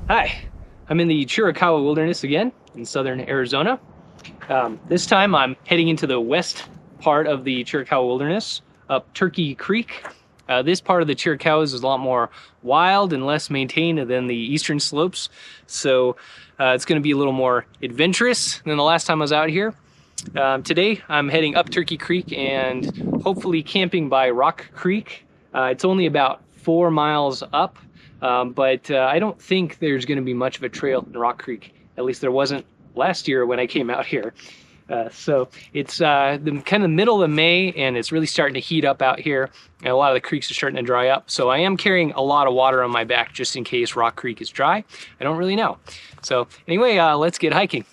Hi, I'm in the Chiricahua Wilderness again in southern Arizona. This time I'm heading into the west part of the Chiricahua Wilderness, up Turkey Creek. This part of the Chiricahuas is a lot more wild and less maintained than the eastern slopes, so it's going to be a little more adventurous than the last time I was out here. Today I'm heading up Turkey Creek and hopefully camping by Rock Creek. It's only about 4 miles up, but I don't think there's going to be much of a trail in Rock Creek. At least there wasn't last year when I came out here. So it's the kind of middle of May and it's really starting to heat up out here, and a lot of the creeks are starting to dry up. So I am carrying a lot of water on my back just in case Rock Creek is dry. I don't really know. So anyway, let's get hiking.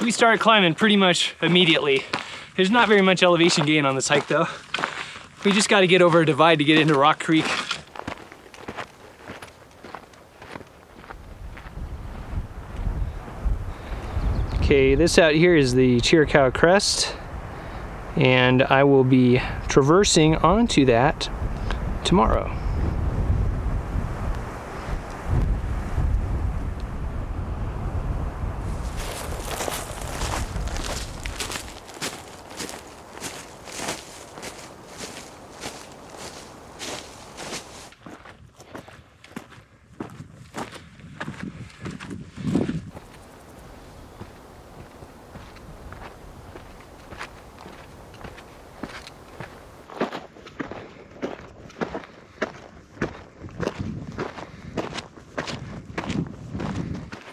We started climbing pretty much immediately. There's not very much elevation gain on this hike though. We just got to get over a divide to get into Rock Creek. Okay, this out here is the Chiricahua Crest, and I will be traversing onto that tomorrow.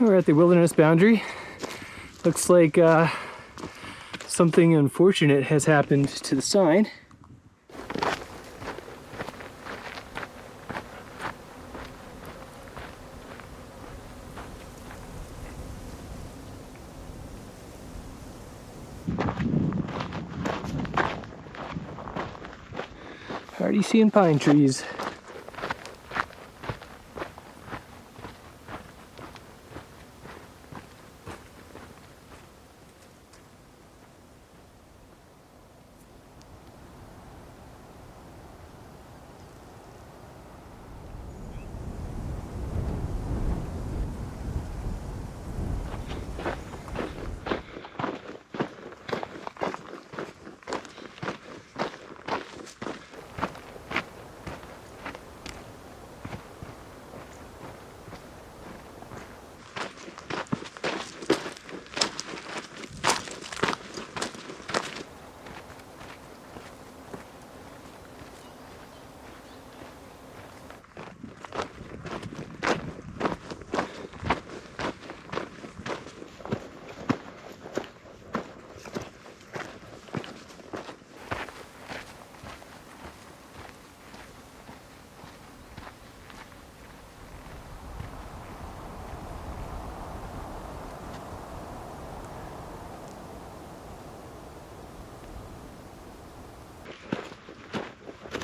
We're at the wilderness boundary. Looks like something unfortunate has happened to the sign. Already seeing pine trees.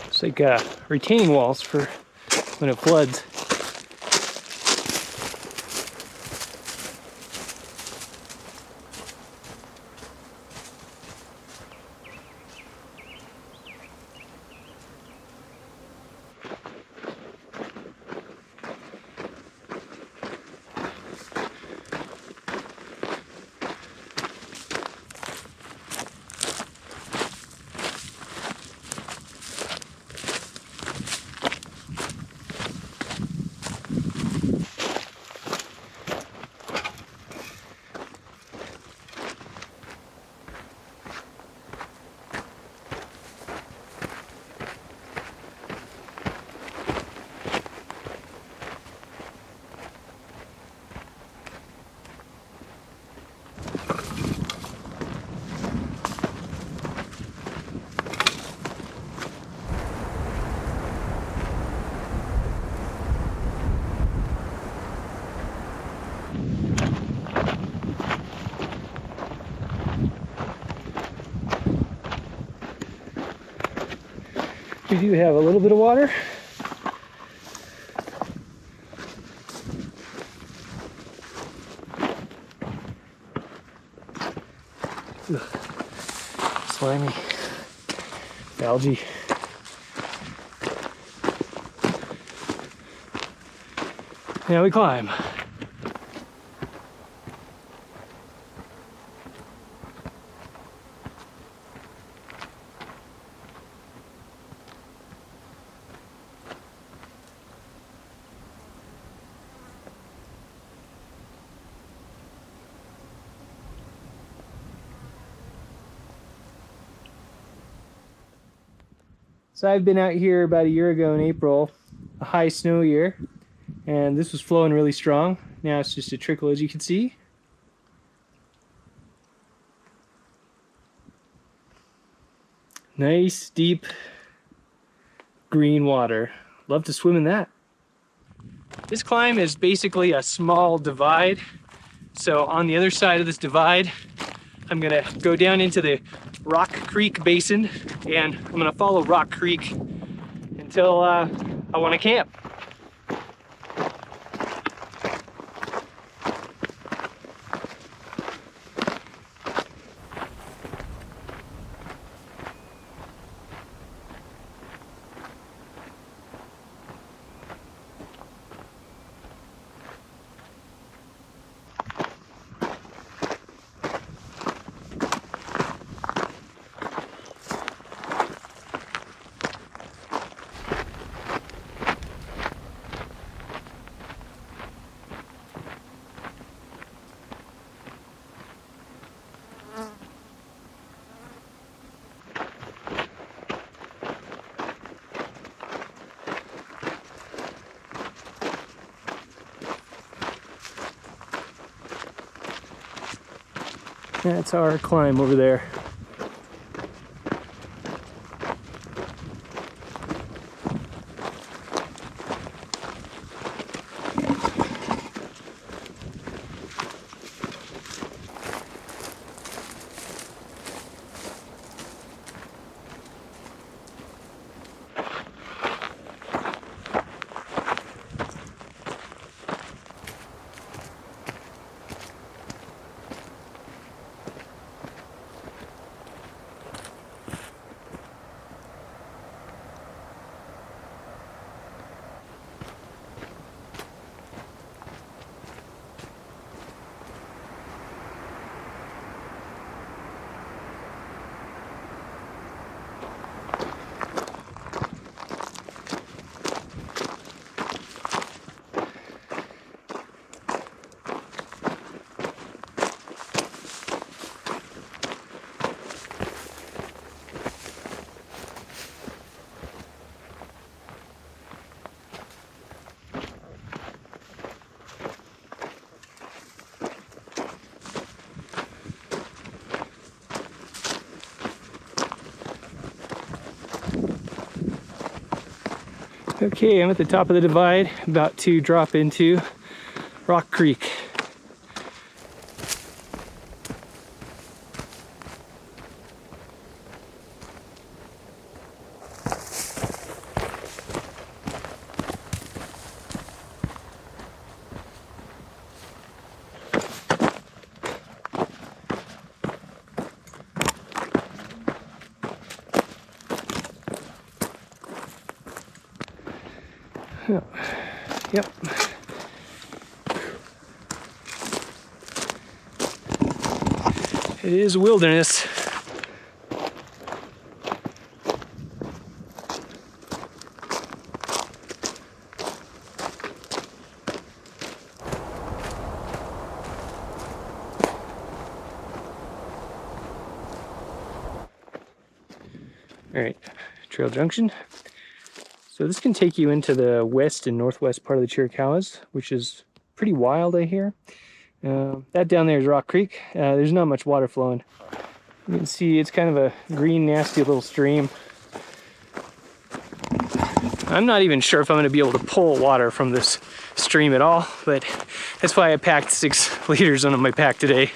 It's like retaining walls for when it floods. We do have a little bit of water. slimy algae. Now we climb. So I've been out here about a year ago in April, a high snow year, and this was flowing really strong. Now it's just a trickle, as you can see. Nice, deep, green water. Love to swim in that. This climb is basically a small divide. So on the other side of this divide, I'm gonna go down into the Rock Creek Basin, and I'm gonna follow Rock Creek until I wanna camp. That's our climb over there. Okay, I'm at the top of the divide, about to drop into Rock Creek. Yep. It is wilderness. All right, trail junction. So this can take you into the west and northwest part of the Chiricahuas, which is pretty wild, I hear. That down there is Rock Creek. There's not much water flowing. You can see it's kind of a green, nasty little stream. I'm not even sure if I'm going to be able to pull water from this stream at all, but that's why I packed 6 liters on my pack today.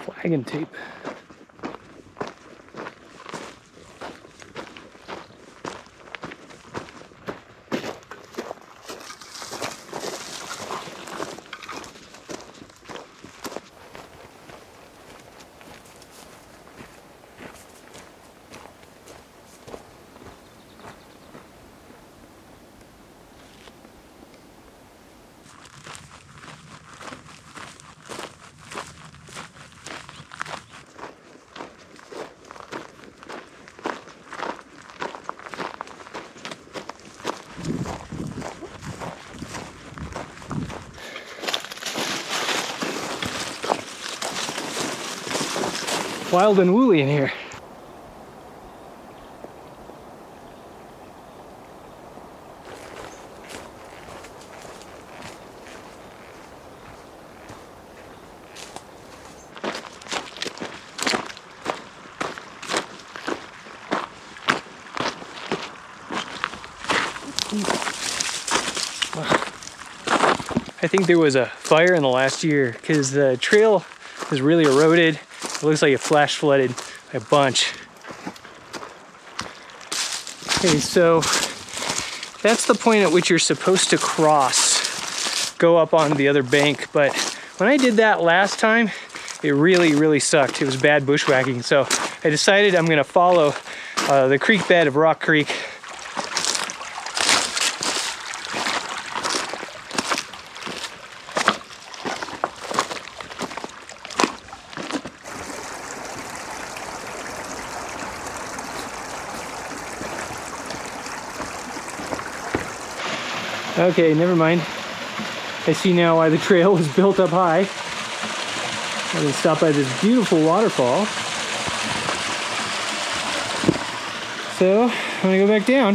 Flag and tape. wild and woolly in here. I think there was a fire in the last year because the trail is really eroded. It looks like it flash flooded a bunch. Okay, so that's the point at which you're supposed to cross, go up on the other bank. But when I did that last time, it really sucked. It was bad bushwhacking. So I decided I'm gonna follow the creek bed of Rock Creek. Okay, never mind. I see now why the trail was built up high. I'm gonna stop by this beautiful waterfall. So, I'm gonna go back down.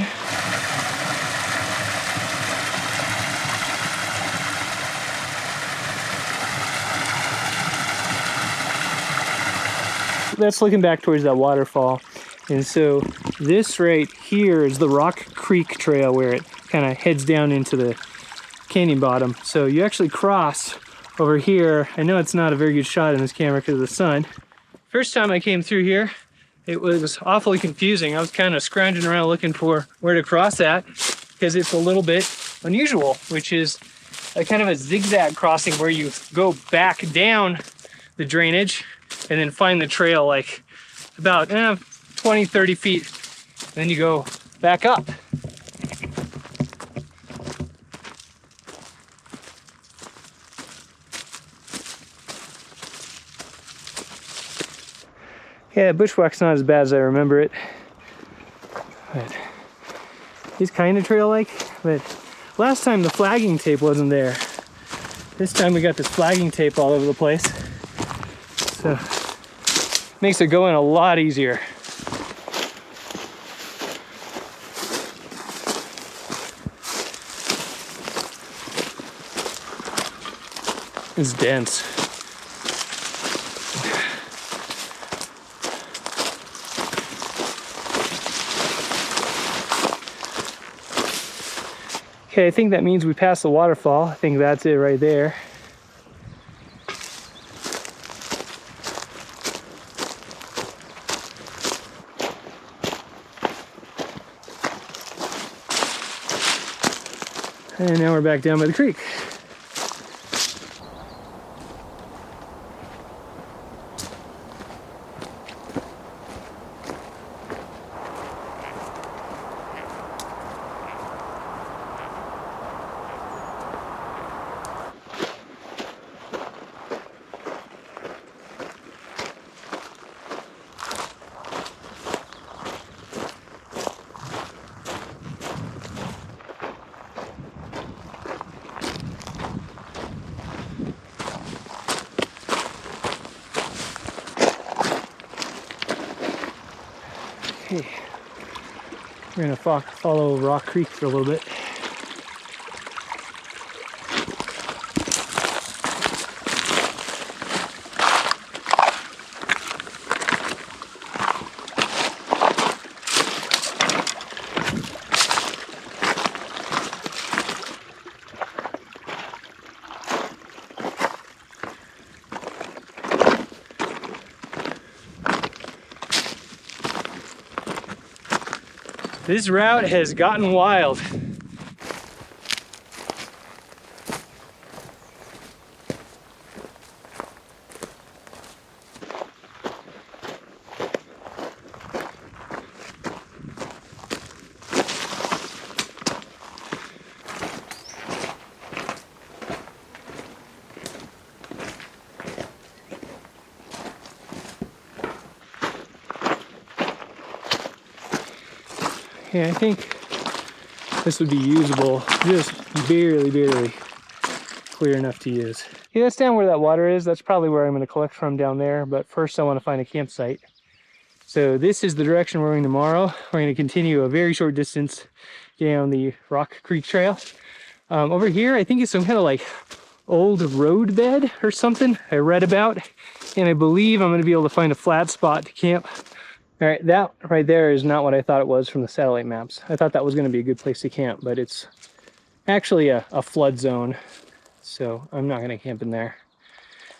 That's looking back towards that waterfall. And so this right here is the Rock Creek Trail where it kind of heads down into the canyon bottom. So you actually cross over here. I know it's not a very good shot in this camera because of the sun. First time I came through here, it was awfully confusing. I was kind of scrounging around looking for where to cross at because it's a little bit unusual, which is a kind of a zigzag crossing where you go back down the drainage and then find the trail like about 20, 30 feet. Then you go back up. Yeah, bushwhack's not as bad as I remember it. But it's kind of trail-like, but last time the flagging tape wasn't there. This time we got this flagging tape all over the place. So, makes it going a lot easier. It's dense. Okay, I think that means we passed the waterfall. I think that's it right there. And now we're back down by the creek. Okay, we're gonna follow Rock Creek for a little bit. This route has gotten wild. Yeah, I think this would be usable, just barely clear enough to use. Yeah, that's down where that water is. That's probably where I'm going to collect from down there, but first I want to find a campsite. So this is the direction we're going tomorrow. We're going to continue a very short distance down the Rock Creek Trail. Over here, I think it's some kind of like old road bed or something I read about, and I believe I'm going to be able to find a flat spot to camp. All right, that right there is not what I thought it was from the satellite maps. I thought that was going to be a good place to camp, but it's actually a flood zone, so I'm not going to camp in there.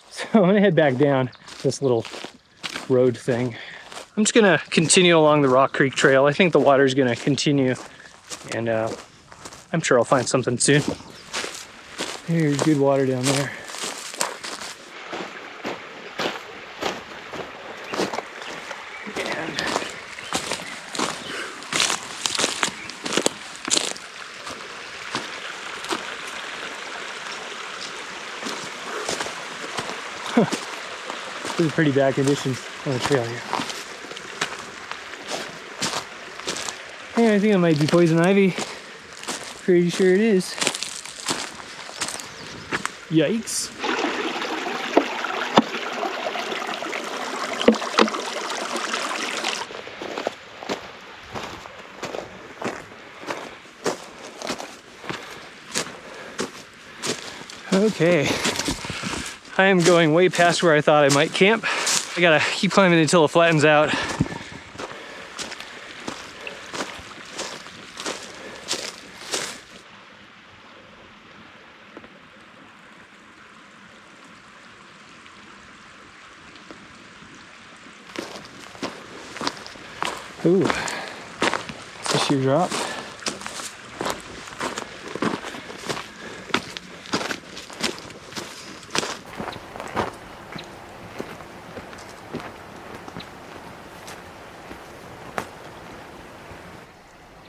So I'm going to head back down this little road thing. I'm just going to continue along the Rock Creek Trail. I think the water's going to continue, and I'm sure I'll find something soon. There's good water down there. This is pretty bad conditions on the trail here. Hey, I think it might be poison ivy. Pretty sure it is. Yikes. Okay. I am going way past where I thought I might camp. I gotta keep climbing until it flattens out. Ooh, it's a sheer drop.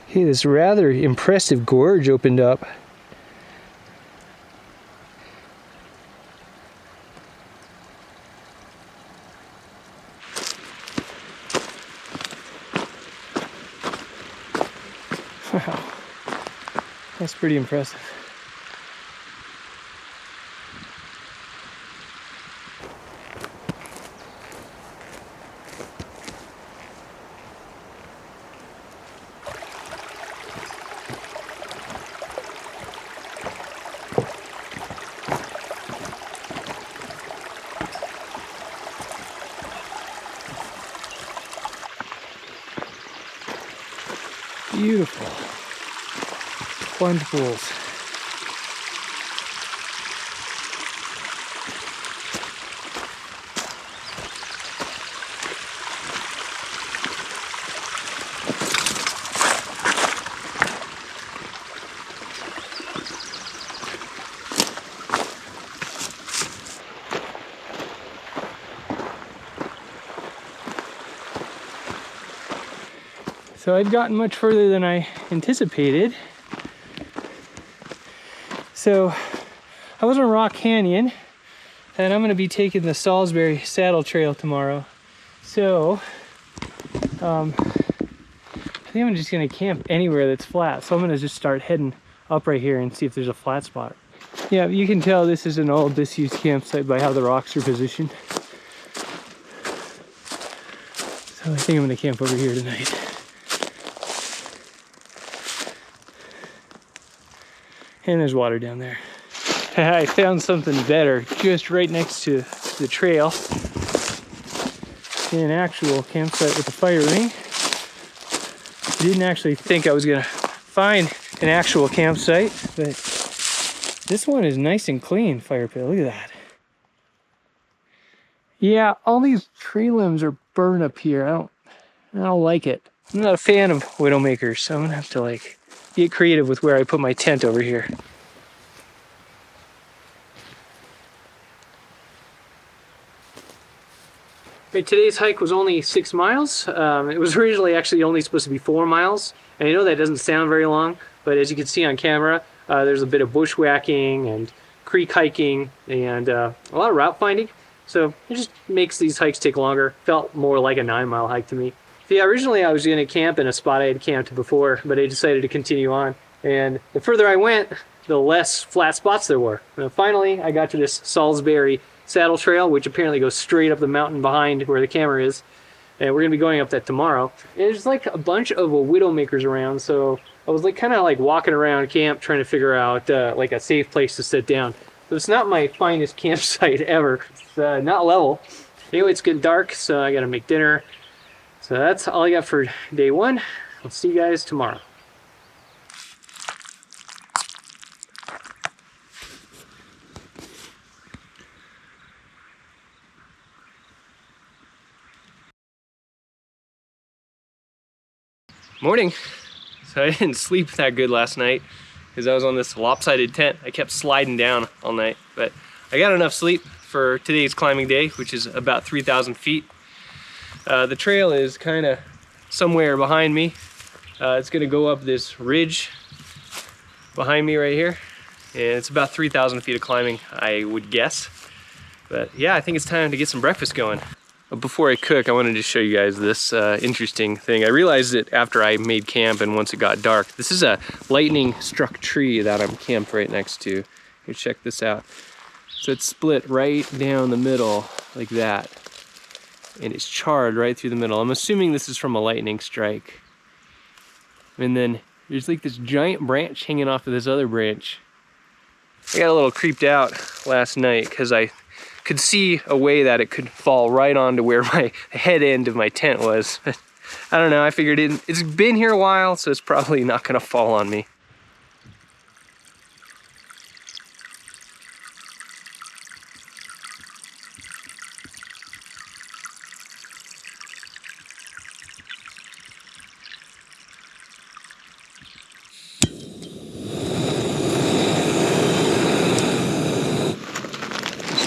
Okay, this rather impressive gorge opened up. Wow, that's pretty impressive. Beautiful plunge pools. So I've gotten much further than I anticipated. So I was on Rock Canyon, and I'm gonna be taking the Salisbury Saddle Trail tomorrow. So I think I'm just gonna camp anywhere that's flat. So I'm gonna just start heading up right here and see if there's a flat spot. Yeah, you can tell this is an old disused campsite by how the rocks are positioned. So I think I'm gonna camp over here tonight. And there's water down there. I found something better just right next to the trail. An actual campsite with a fire ring. I didn't actually think I was gonna find an actual campsite, but this one is nice and clean fire pit. Look at that. Yeah, all these tree limbs are burned up here. I don't like it. I'm not a fan of widowmakers, so I'm gonna have to like get creative with where I put my tent over here. Today's hike was only 6 miles. It was originally actually only supposed to be 4 miles. And I know that doesn't sound very long, but as you can see on camera, there's a bit of bushwhacking and creek hiking and a lot of route finding. So it just makes these hikes take longer. Felt more like a 9-mile hike to me. So yeah, originally I was going to camp in a spot I had camped before, but I decided to continue on. And the further I went, the less flat spots there were. Now, finally, I got to this Salisbury Saddle Trail, which apparently goes straight up the mountain behind where the camera is. And we're gonna be going up that tomorrow. And there's like a bunch of widowmakers around, so I was like kind of like walking around camp trying to figure out like a safe place to sit down. So it's not my finest campsite ever. It's not level. Anyway, it's getting dark, so I gotta make dinner. So that's all I got for day one. I'll see you guys tomorrow. Morning. So I didn't sleep that good last night because I was on this lopsided tent. I kept sliding down all night, but I got enough sleep for today's climbing day, which is about 3,000 feet. The trail is kind of somewhere behind me. It's gonna go up this ridge behind me right here, and it's about 3,000 feet of climbing, I would guess. But yeah, I think it's time to get some breakfast going. Before I cook, I wanted to show you guys this interesting thing. I realized it after I made camp and once it got dark. This is a lightning struck tree that I'm camped right next to. Here, check this out. So it's split right down the middle like that. And it's charred right through the middle. I'm assuming this is from a lightning strike. And then there's like this giant branch hanging off of this other branch. I got a little creeped out last night because I could see a way that it could fall right onto where my head end of my tent was. I don't know, I figured it's been here a while, so it's probably not gonna fall on me.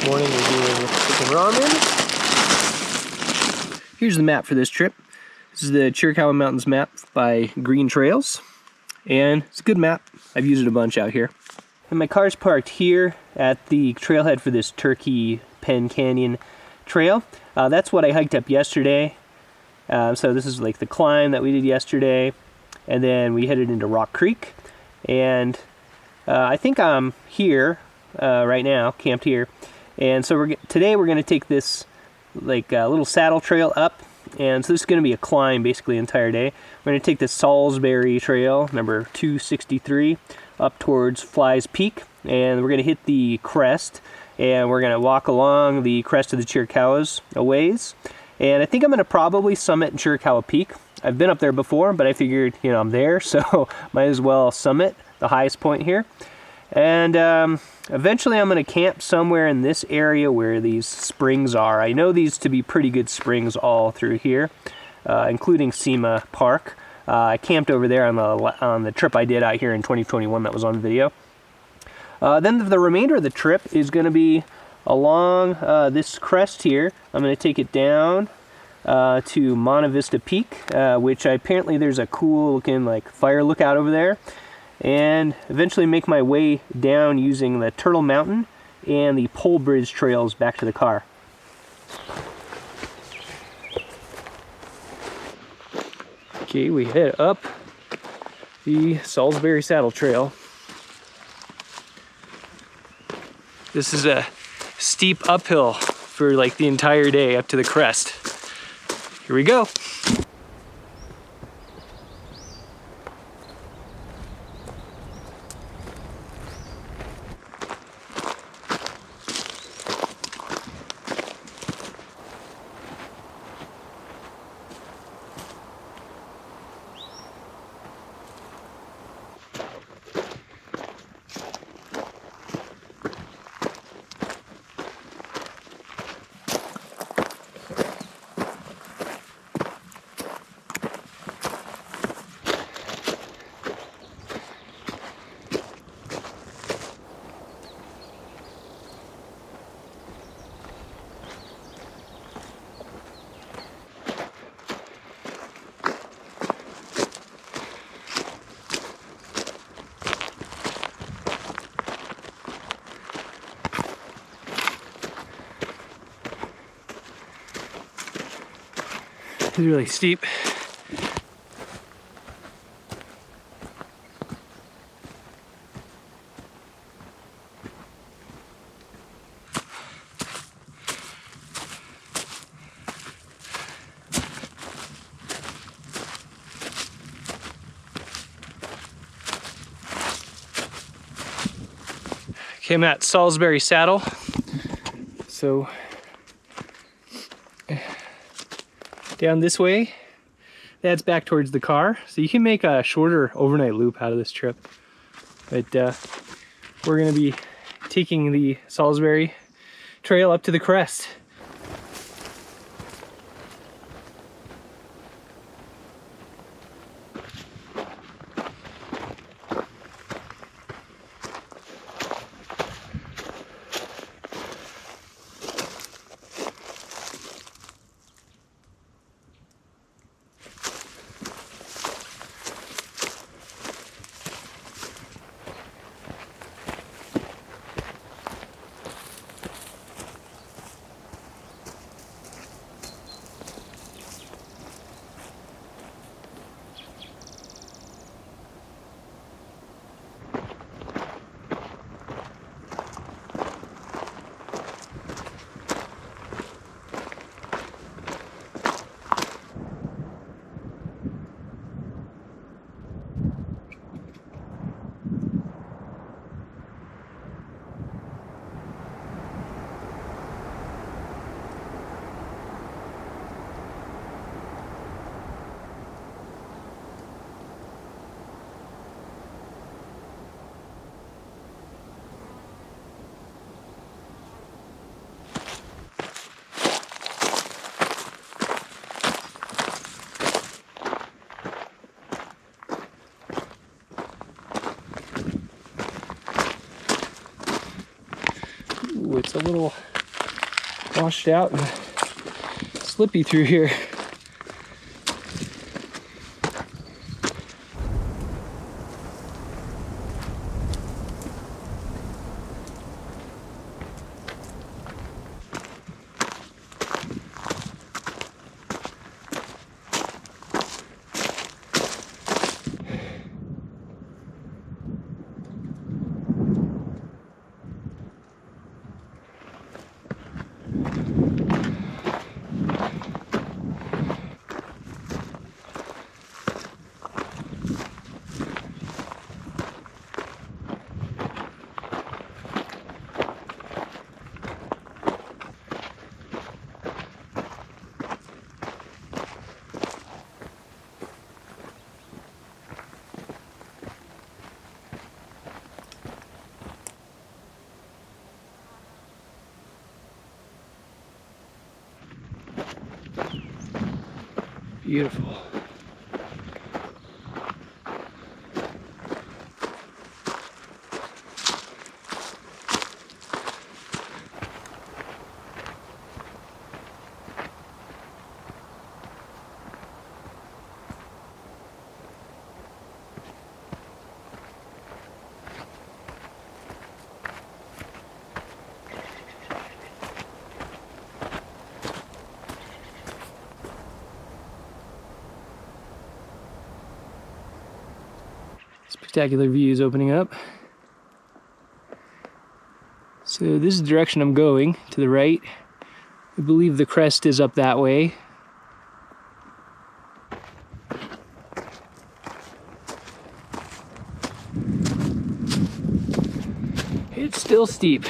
Morning we're doing chicken ramen. Here's the map for this trip. This is the Chiricahua Mountains map by Green Trails, and it's a good map. I've used it a bunch out here. And my car's parked here at the trailhead for this Turkey Pen Canyon trail. That's what I hiked up yesterday. So this is like the climb that we did yesterday, and then we headed into Rock Creek, and I think I'm here right now, camped here. And so today we're going to take this like little saddle trail up, and so this is going to be a climb basically the entire day. We're going to take this Salisbury Trail, number 263, up towards Fly's Peak, and we're going to hit the crest, and we're going to walk along the crest of the Chiricahuas a ways. And I think I'm going to probably summit Chiricahua Peak. I've been up there before, but I figured, you know, I'm there, so might as well summit the highest point here. And eventually I'm going to camp somewhere in this area where these springs are. I know these to be pretty good springs all through here, including Sema Park. I camped over there on the trip I did out here in 2021 that was on video. Then the remainder of the trip is going to be along this crest here. I'm going to take it down to Monte Vista Peak, which apparently there's a cool looking like fire lookout over there. And eventually make my way down using the Turtle Mountain and the Pole Bridge trails back to the car. Okay, we head up the Salisbury Saddle Trail. This is a steep uphill for like the entire day up to the crest. Here we go. It's really steep. Okay, I'm at Salisbury Saddle. So down this way, that's back towards the car. So you can make a shorter overnight loop out of this trip. But we're gonna be taking the Salisbury Trail up to the crest. Ooh, it's a little washed out and slippy through here. Beautiful. Spectacular views opening up. So this is the direction I'm going, to the right. I believe the crest is up that way. It's still steep.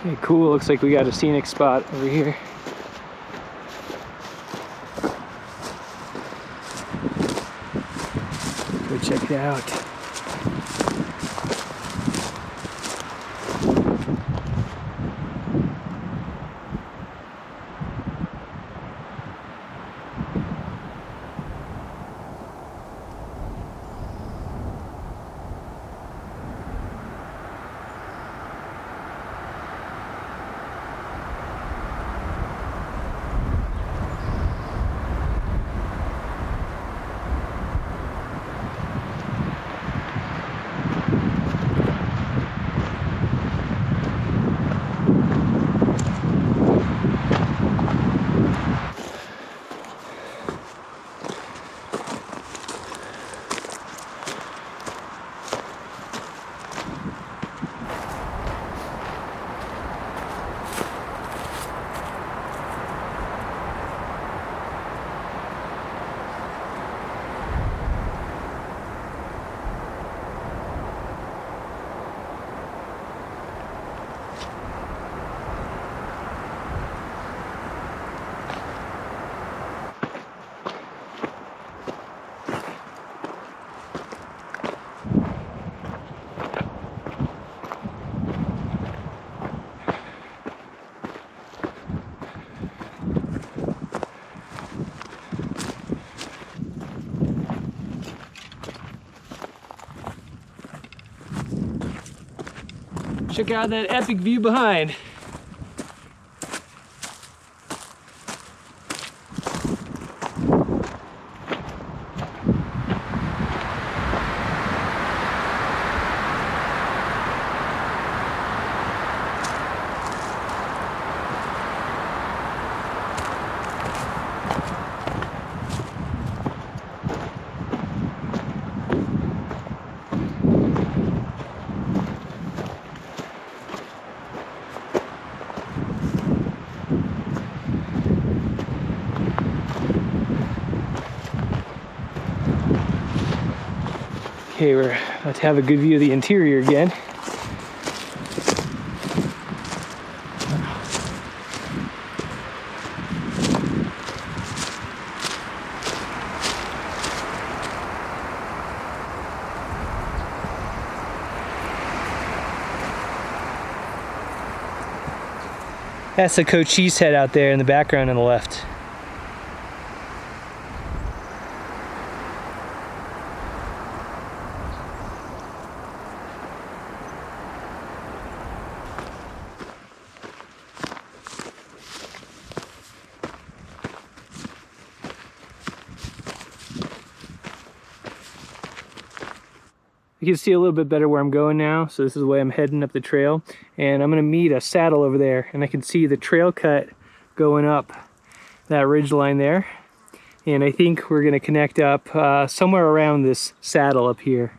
Okay, cool. Looks like we got a scenic spot over here. Go check it out. Check out that epic view behind. Okay, we're about to have a good view of the interior again. That's the Cochise head out there in the background on the left. You can see a little bit better where I'm going now, so this is the way I'm heading up the trail, and I'm going to meet a saddle over there, and I can see the trail cut going up that ridge line there, and I think we're going to connect up somewhere around this saddle up here.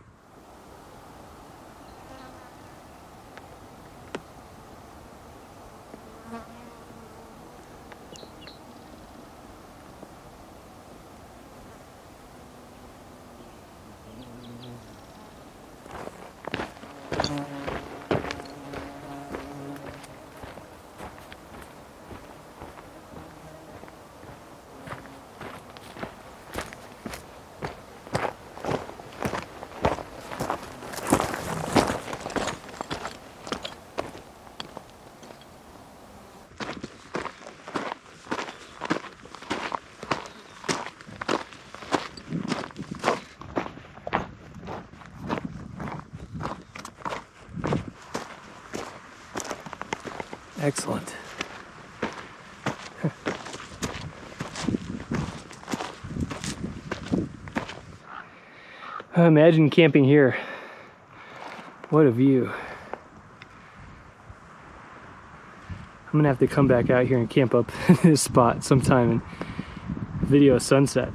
Excellent. Imagine camping here. What a view. I'm gonna have to come back out here and camp up this spot sometime and video a sunset.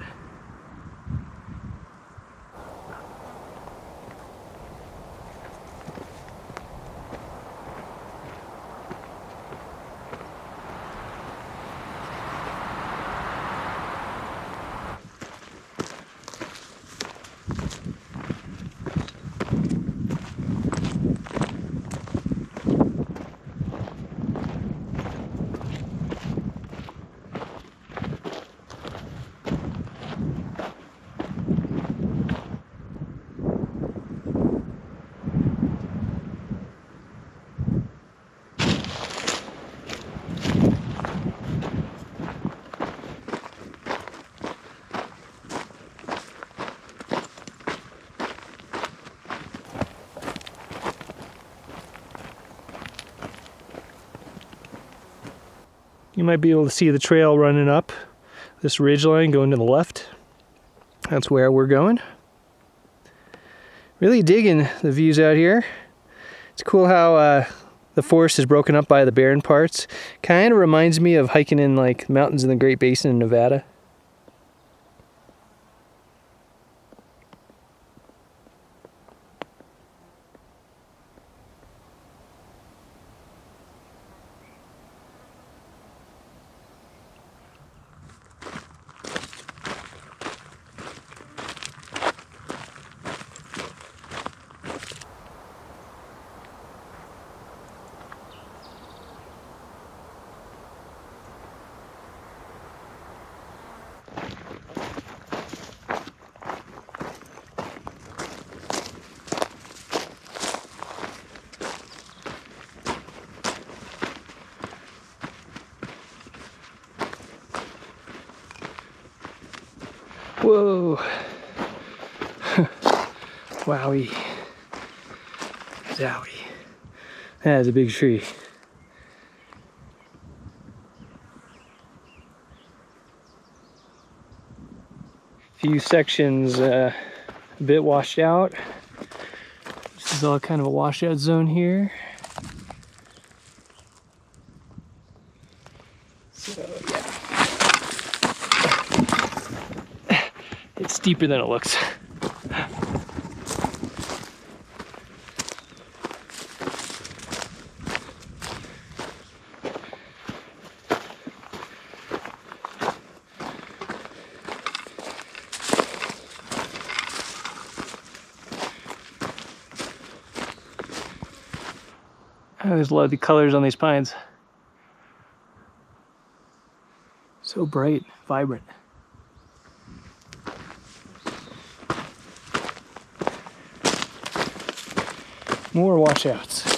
You might be able to see the trail running up this ridge line going to the left. That's where we're going. Really digging the views out here. It's cool how the forest is broken up by the barren parts. Kind of reminds me of hiking in like mountains in the Great Basin in Nevada. Whoa. Wowie. Zowie. That is a big tree. Few sections a bit washed out. This is all kind of a washout zone here. So yeah, it's steeper than it looks. I always love the colors on these pines. So bright, vibrant. More washouts.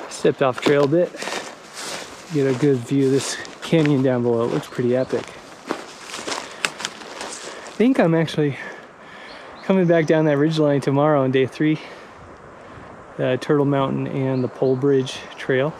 Stepped off trail a bit. Get a good view of this canyon down below. It looks pretty epic. I think I'm actually coming back down that ridgeline tomorrow on day 3. The Turtle Mountain and the Pole Bridge Trail.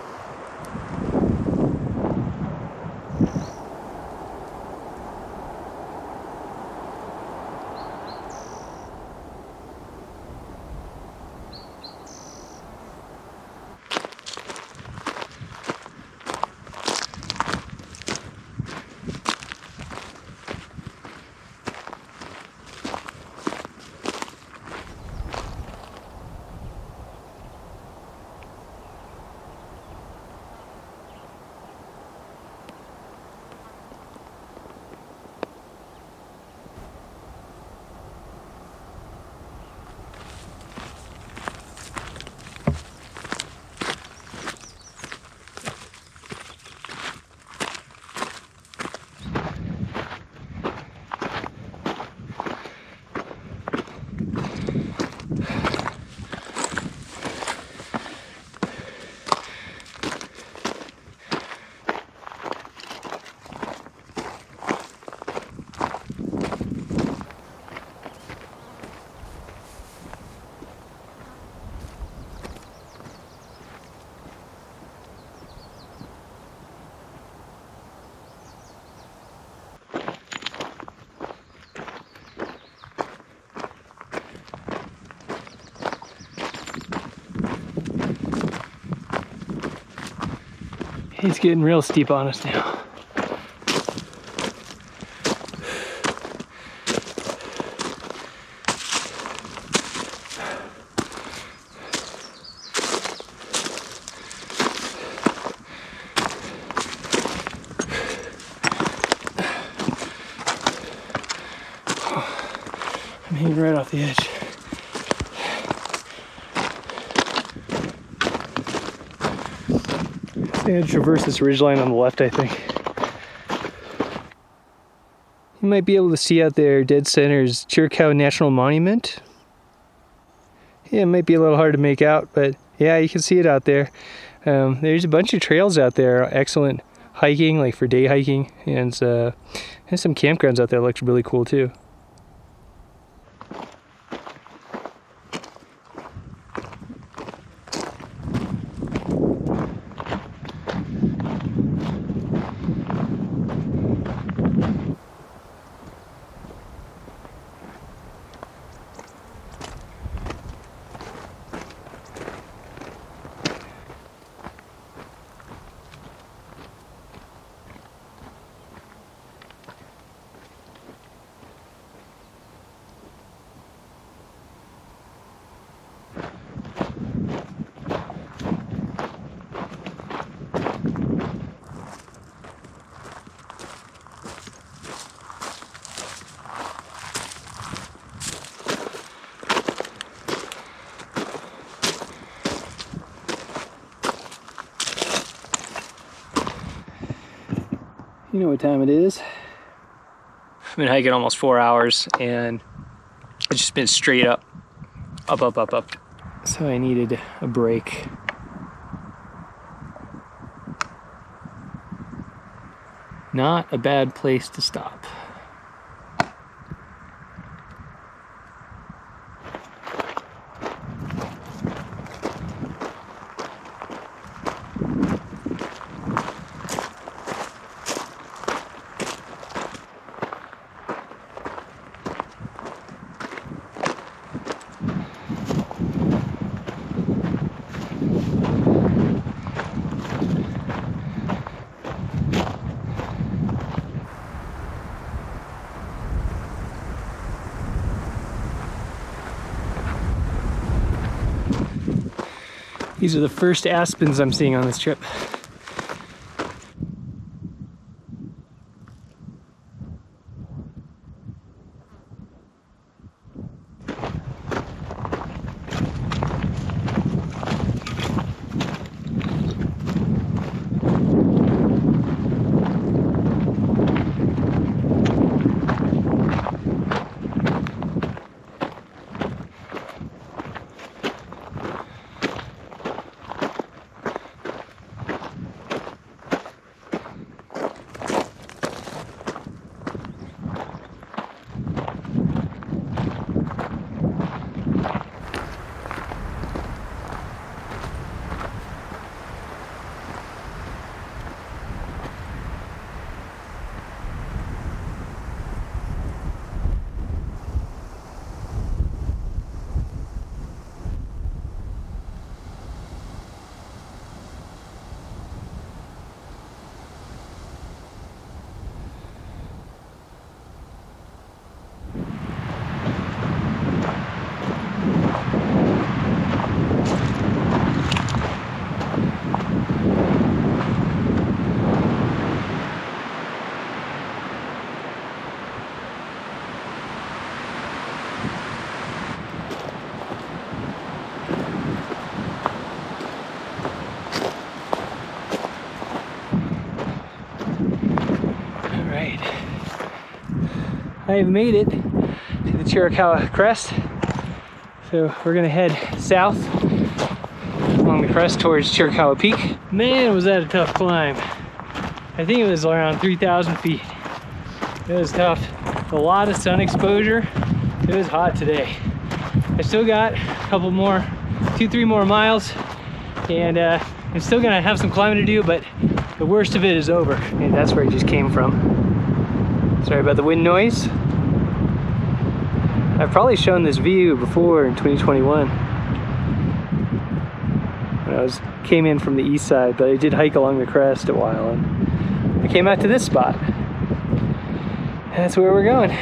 He's getting real steep on us now. I'm hanging right off the edge. I'm going to traverse this ridgeline on the left, I think. You might be able to see out there dead center's Chiricahua National Monument. Yeah, it might be a little hard to make out, but yeah, you can see it out there. There's a bunch of trails out there, excellent hiking, like for day hiking, and there's some campgrounds out there that look really cool too. You know what time it is. I've been hiking almost 4 hours and it's just been straight up. Up. So So I needed a break. Not a bad place to stop. These are the first aspens I'm seeing on this trip. I've made it to the Chiricahua Crest. So we're gonna head south along the crest towards Chiricahua Peak. Man, was that a tough climb. I think it was around 3,000 feet. It was tough. A lot of sun exposure. It was hot today. I still got a couple more, 2-3 more miles, and I'm still gonna have some climbing to do, but the worst of it is over. And that's where I just came from. Sorry about the wind noise. I've probably shown this view before in 2021 when I came in from the east side, but I did hike along the crest a while and I came out to this spot. And that's where we're going.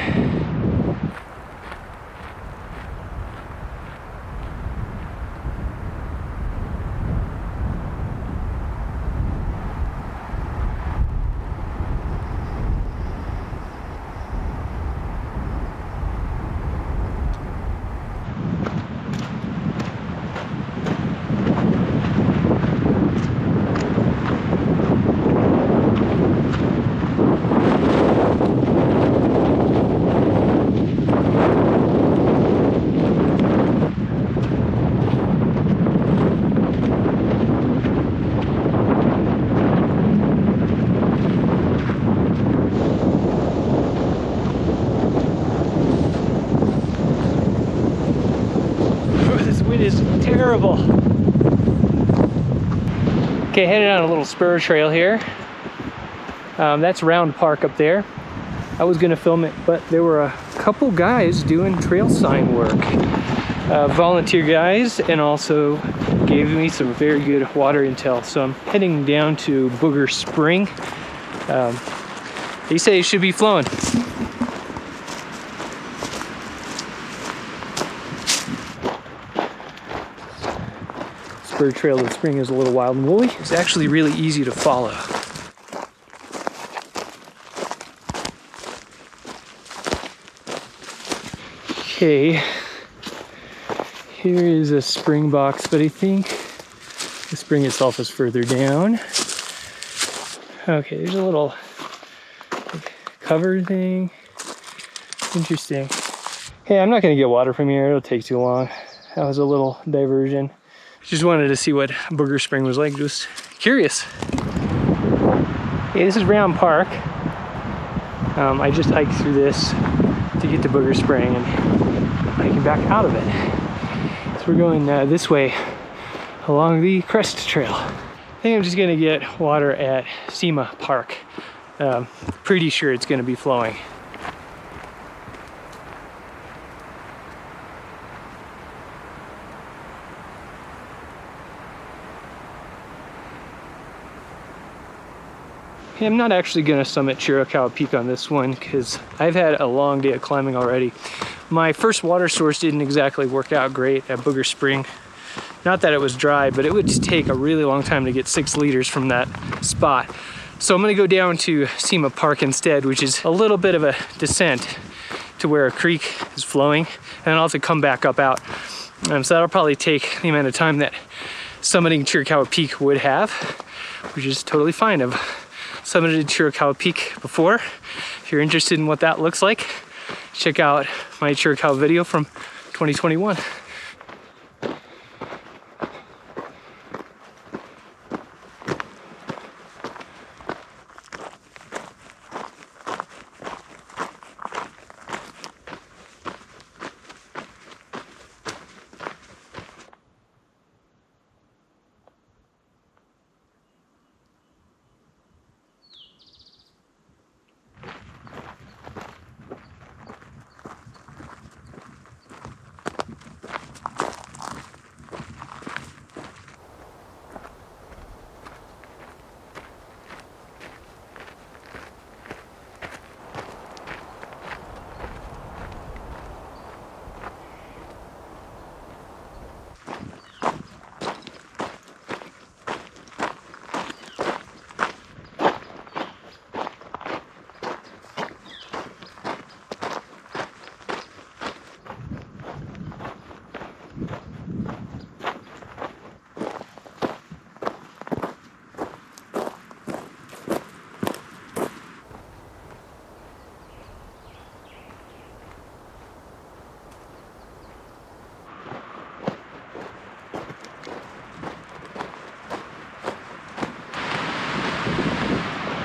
Terrible. Okay, headed on a little spur trail here. That's Round Park up there. I was gonna film it, but there were a couple guys doing trail sign work. Volunteer guys, and also gave me some very good water intel. So I'm heading down to Booger Spring. They say it should be flowing. Spur trail to the spring is a little wild and woolly. It's actually really easy to follow. Okay, here is a spring box, but I think the spring itself is further down. Okay, there's a little cover thing. Interesting. Hey, I'm not gonna get water from here, it'll take too long. That was a little diversion. Just wanted to see what Booger Spring was like, just curious. Okay, this is Round Park. I just hiked through this to get to Booger Spring and hiking back out of it. So we're going this way along the Crest Trail. I think I'm just gonna get water at Sema Park. Pretty sure it's gonna be flowing. Okay, I'm not actually gonna summit Chiricahua Peak on this one because I've had a long day of climbing already. My first water source didn't exactly work out great at Booger Spring. Not that it was dry, but it would just take a really long time to get 6 liters from that spot. So I'm gonna go down to Sema Park instead, which is a little bit of a descent to where a creek is flowing, and I'll have to come back up out. So that'll probably take the amount of time that summiting Chiricahua Peak would have, which is totally fine. I've summited Chiricahua Peak before. If you're interested in what that looks like, check out my Chiricahua video from 2021.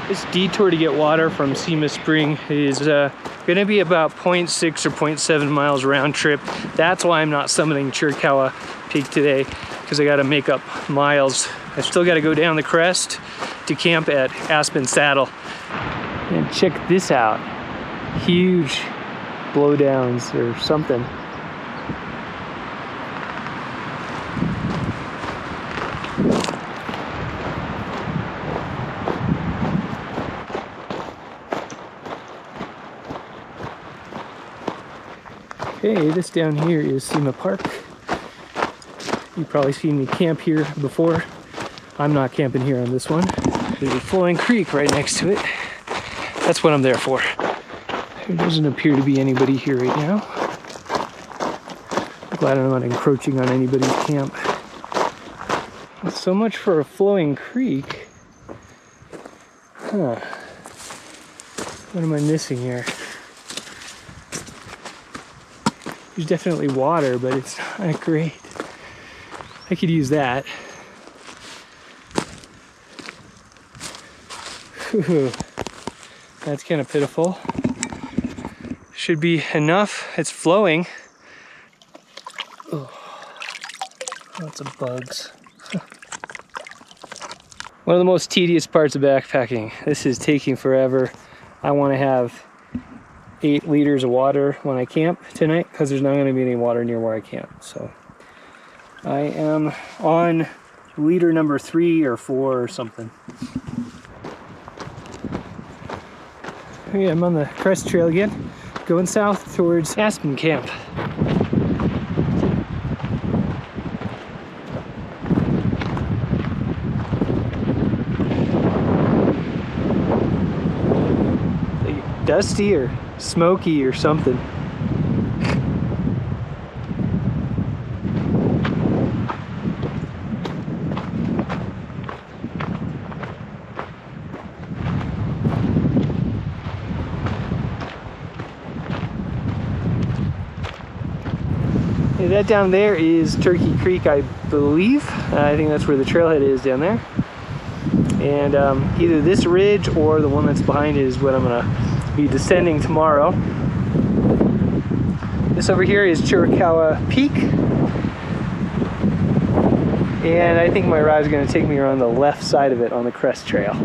This detour to get water from Sema Spring is gonna be about 0.6 or 0.7 miles round trip. That's why I'm not summiting Chiricahua Peak today, because I gotta make up miles. I still gotta go down the crest to camp at Aspen Saddle. And check this out. Huge blowdowns or something. Okay, this down here is Sema Park. You've probably seen me camp here before. I'm not camping here on this one. There's a flowing creek right next to it. That's what I'm there for. There doesn't appear to be anybody here right now. I'm glad I'm not encroaching on anybody's camp. So much for a flowing creek. Huh. What am I missing here? There's definitely water, but it's not great. I could use that. Whew. That's kind of pitiful. Should be enough. It's flowing. Oh, lots of bugs. One of the most tedious parts of backpacking. This is taking forever. I want to have 8 liters of water when I camp tonight because there's not going to be any water near where I camp. So I am on liter number 3 or 4 or something. Okay, I'm on the Crest Trail again, going south towards Aspen Camp. Dusty or smoky or something. that down there is Turkey Creek, I believe. I think that's where the trailhead is down there. And either this ridge or the one that's behind it is what I'm gonna be descending tomorrow. This over here is Chiricahua Peak. And I think my ride is gonna take me around the left side of it on the Crest Trail.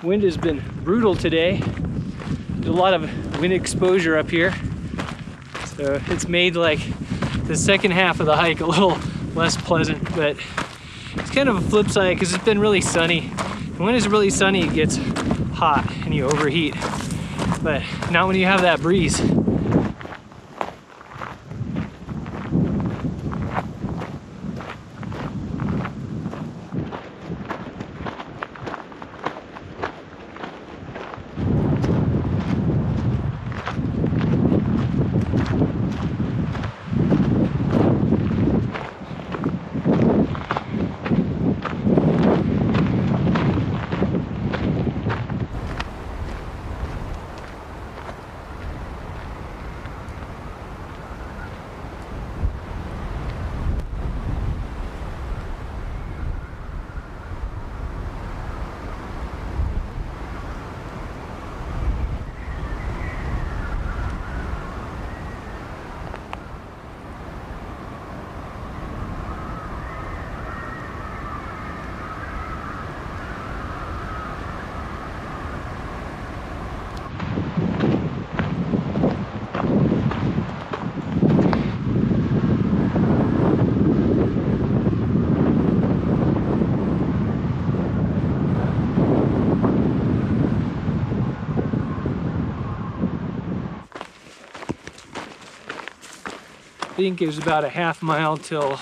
Wind has been brutal today. There's a lot of wind exposure up here. So it's made like the second half of the hike a little less pleasant, but it's kind of a flip side because it's been really sunny. And when it's really sunny, it gets hot and you overheat, but not when you have that breeze. I think there's about a half mile till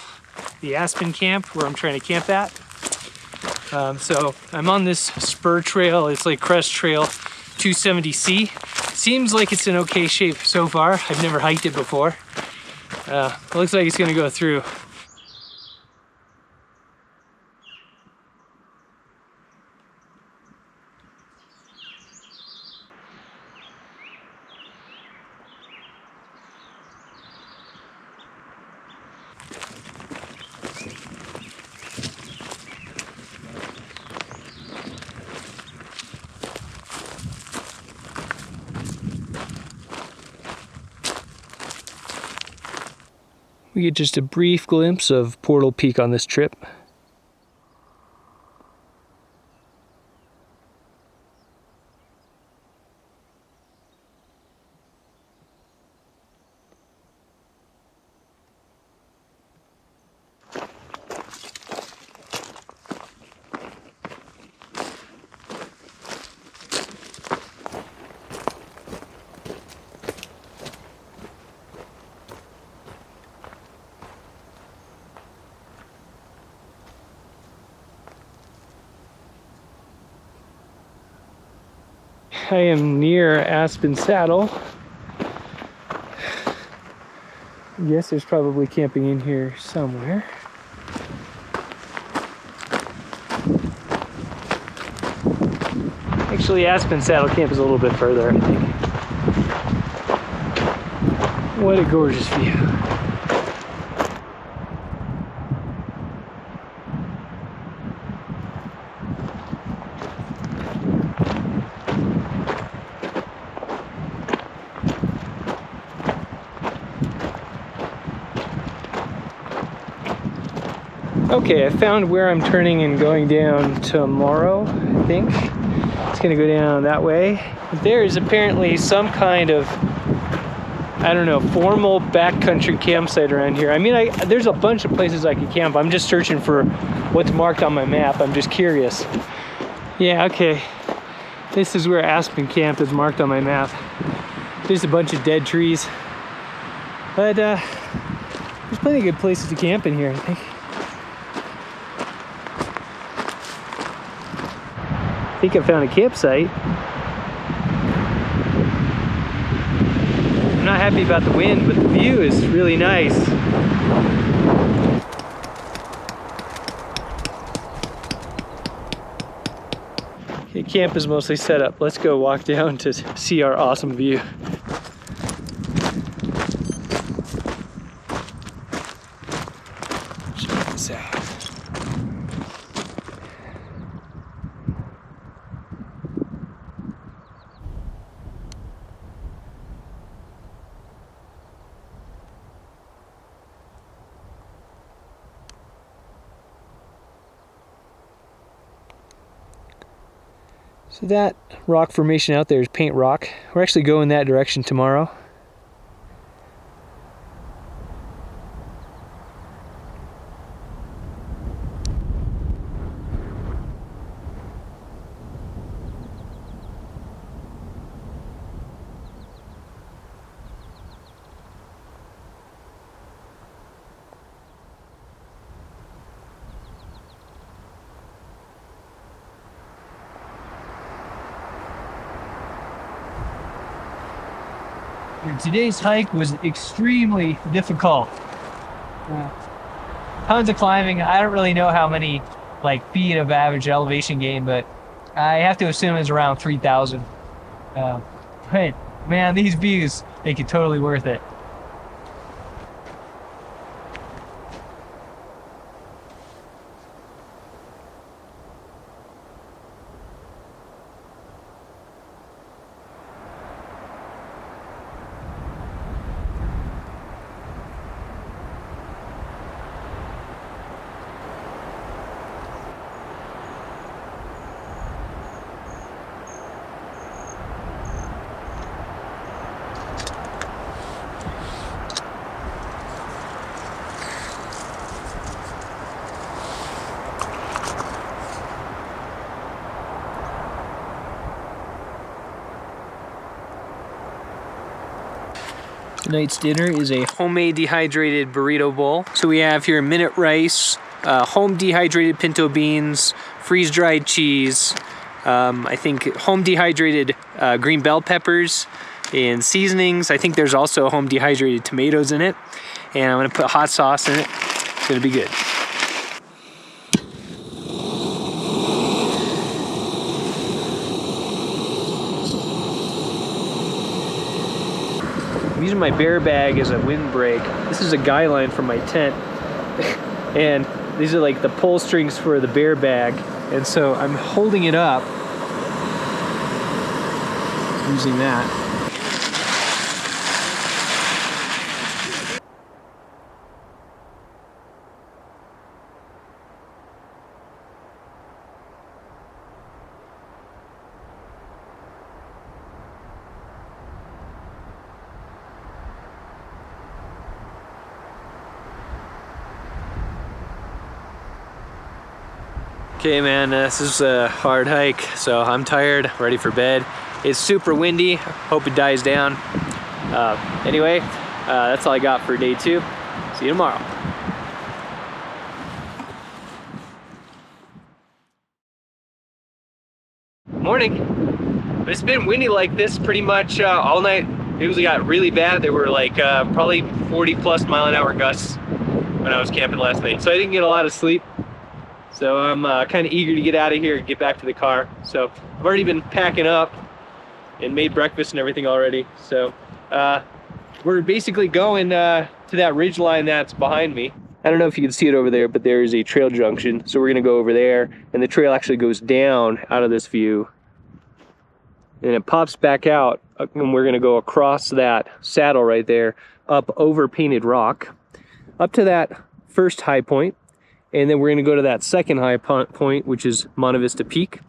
the Aspen camp where I'm trying to camp at. So I'm on this spur trail. It's like Crest Trail 270C. Seems like it's in okay shape so far. I've never hiked it before. It looks like it's gonna go through. We get just a brief glimpse of Portal Peak on this trip. I am near Aspen Saddle. Yes, there's probably camping in here somewhere. Actually, Aspen Saddle Camp is a little bit further, I think. What a gorgeous view. Okay, I found where I'm turning and going down tomorrow, I think. It's gonna go down that way. There is apparently some kind of, I don't know, formal backcountry campsite around here. I mean, there's a bunch of places I could camp. I'm just searching for what's marked on my map. I'm just curious. Yeah, okay. This is where Aspen Camp is marked on my map. There's a bunch of dead trees. But there's plenty of good places to camp in here, I think. I think I found a campsite. I'm not happy about the wind, but the view is really nice. Okay, camp is mostly set up. Let's go walk down to see our awesome view. Check this out. So that rock formation out there is Paint Rock. We're actually going that direction tomorrow. Today's hike was extremely difficult. Tons of climbing. I don't really know how many feet of average elevation gain, but I have to assume it's around 3,000. But man, these views make it totally worth it. Tonight's dinner is a homemade dehydrated burrito bowl. So we have here minute rice, home dehydrated pinto beans, freeze-dried cheese, I think home dehydrated green bell peppers and seasonings. I think there's also home dehydrated tomatoes in it. And I'm gonna put hot sauce in it. It's gonna be good. I'm using my bear bag as a windbreak. This is a guy line for my tent. And these are like the pull strings for the bear bag. And so I'm holding it up using that. Okay man, this is a hard hike, so I'm tired, ready for bed. It's super windy, hope it dies down. Anyway, that's all I got for day 2. See you tomorrow. Morning. It's been windy like this pretty much all night. It got really bad. There were like probably 40+ mile-an-hour gusts when I was camping last night. So I didn't get a lot of sleep. So I'm kind of eager to get out of here and get back to the car. So I've already been packing up and made breakfast and everything already. So we're basically going to that ridge line that's behind me. I don't know if you can see it over there, but there is a trail junction. So we're gonna go over there, and the trail actually goes down out of this view. And it pops back out, and we're gonna go across that saddle right there, up over Painted Rock, up to that first high point. And then we're gonna go to that second high point, which is Monte Vista Peak.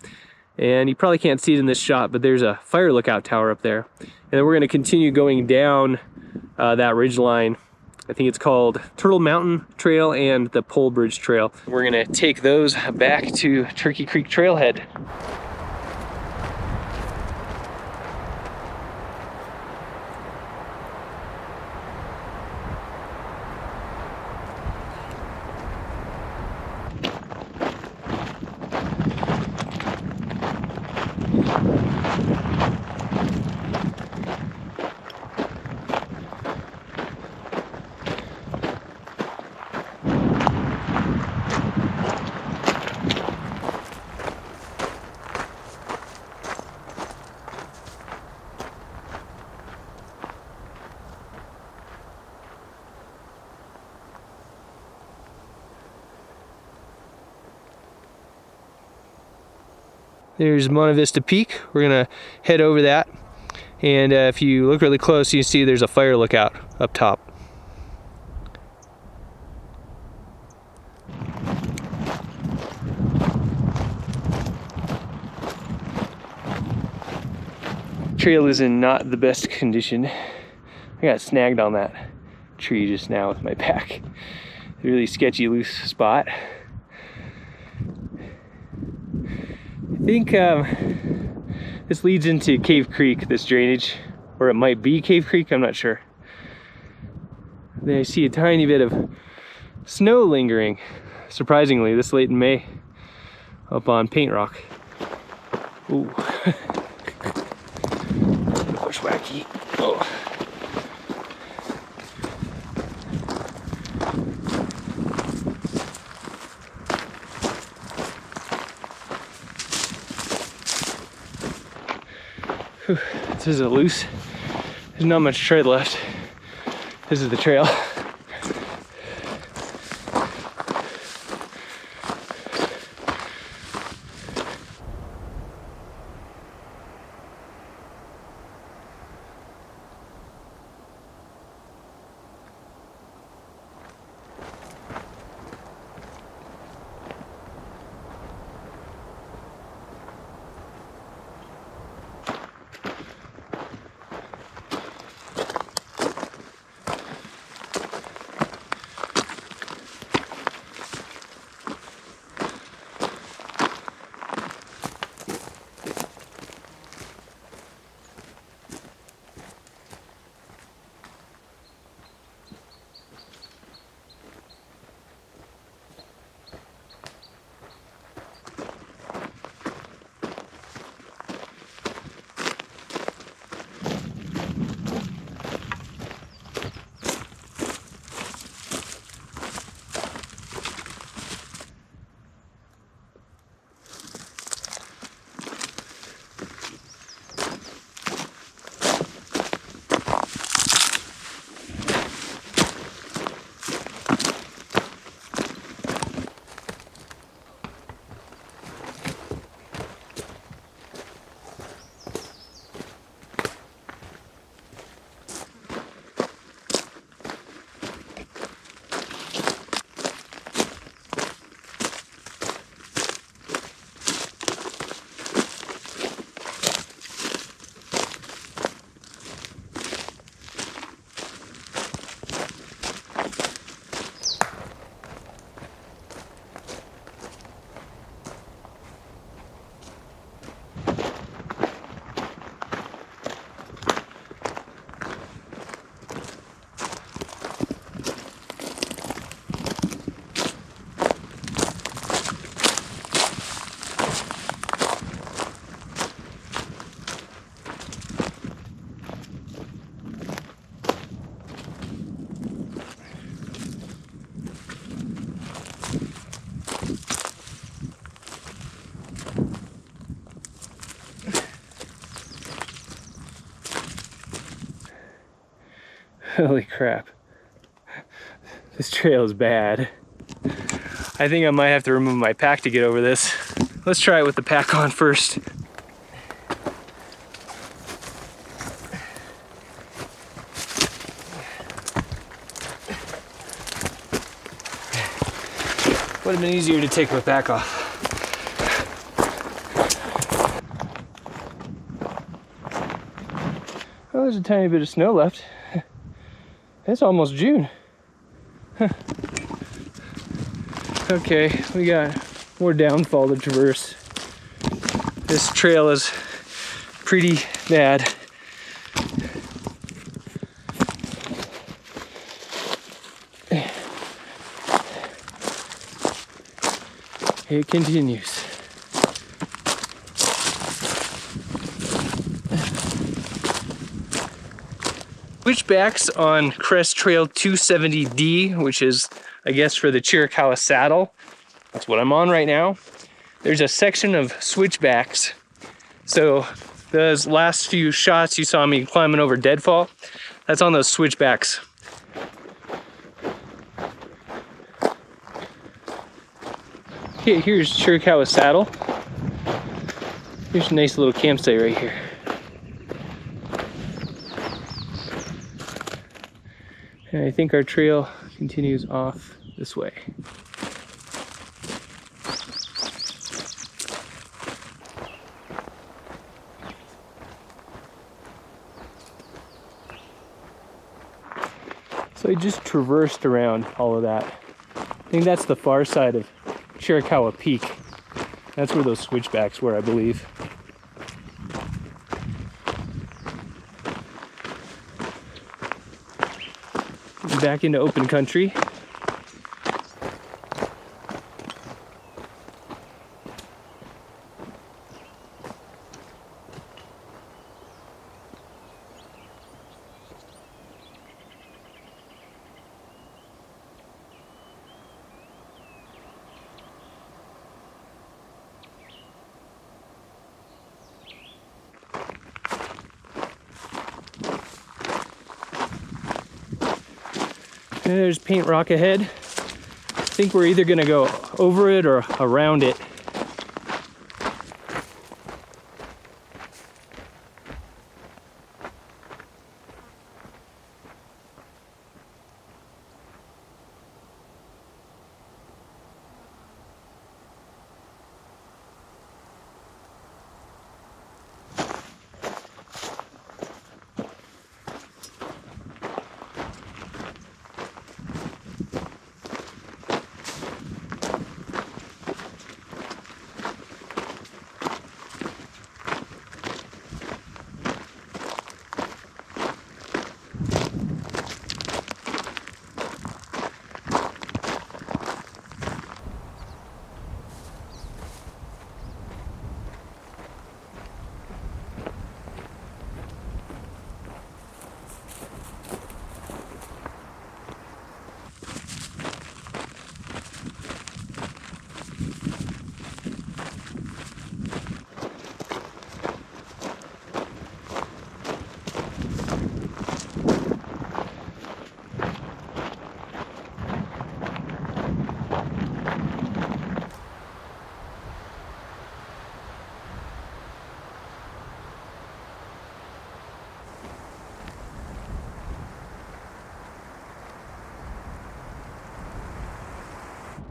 And you probably can't see it in this shot, but there's a fire lookout tower up there. And then we're gonna continue going down that ridge line. I think it's called Turtle Mountain Trail and the Pole Bridge Trail. We're gonna take those back to Turkey Creek Trailhead. There's Monte Vista Peak. We're gonna head over that. And if you look really close, you see there's a fire lookout up top. Trail is in not the best condition. I got snagged on that tree just now with my pack. A really sketchy loose spot. I think this leads into Cave Creek, this drainage, or it might be Cave Creek, I'm not sure. Then I see a tiny bit of snow lingering, surprisingly, this late in May, up on Paint Rock. Ooh. Bushwacking. Oh. Whew. This is a loose. There's not much tread left. This is the trail. Holy crap. This trail is bad. I think I might have to remove my pack to get over this. Let's try it with the pack on first. Would have been easier to take my back off. Oh, there's a tiny bit of snow left. It's almost June. Okay, we got more downfall to traverse. This trail is pretty bad. It continues. Switchbacks on Crest Trail 270D, which is, I guess, for the Chiricahua Saddle. That's what I'm on right now. There's a section of switchbacks. So those last few shots you saw me climbing over deadfall, that's on those switchbacks. Okay, here's Chiricahua Saddle. Here's a nice little campsite right here. And I think our trail continues off this way. So I just traversed around all of that. I think that's the far side of Chiricahua Peak. That's where those switchbacks were, I believe. Back into open country. And there's Paint Rock ahead. I think we're either gonna go over it or around it.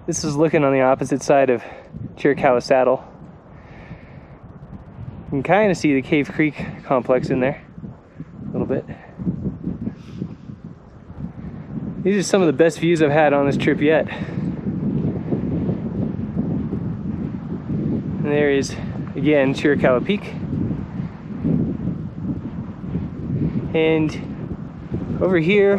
This is looking on the opposite side of Chiricahua Saddle. You can kind of see the Cave Creek complex in there a little bit. These are some of the best views I've had on this trip yet. And there is, again, Chiricahua Peak. And over here,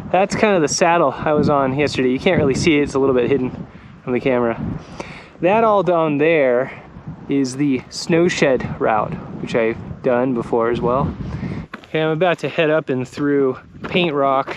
that's kind of the saddle I was on yesterday. You can't really see it, it's a little bit hidden from the camera. That all down there is the snow shed route, which I've done before as well. Okay, I'm about to head up and through Paint Rock.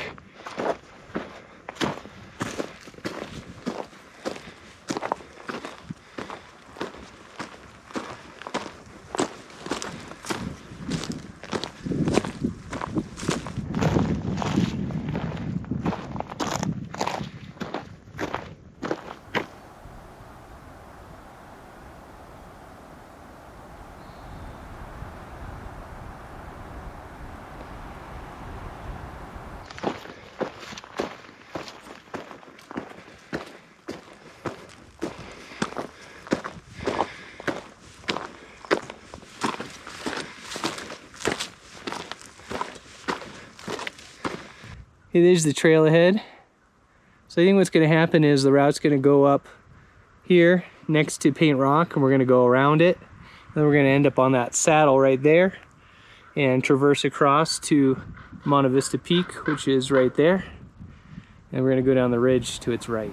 Hey, there's the trail ahead. So I think what's going to happen is the route's going to go up here next to Paint Rock, and we're going to go around it. Then we're going to end up on that saddle right there and traverse across to Monte Vista Peak, which is right there. And we're going to go down the ridge to its right.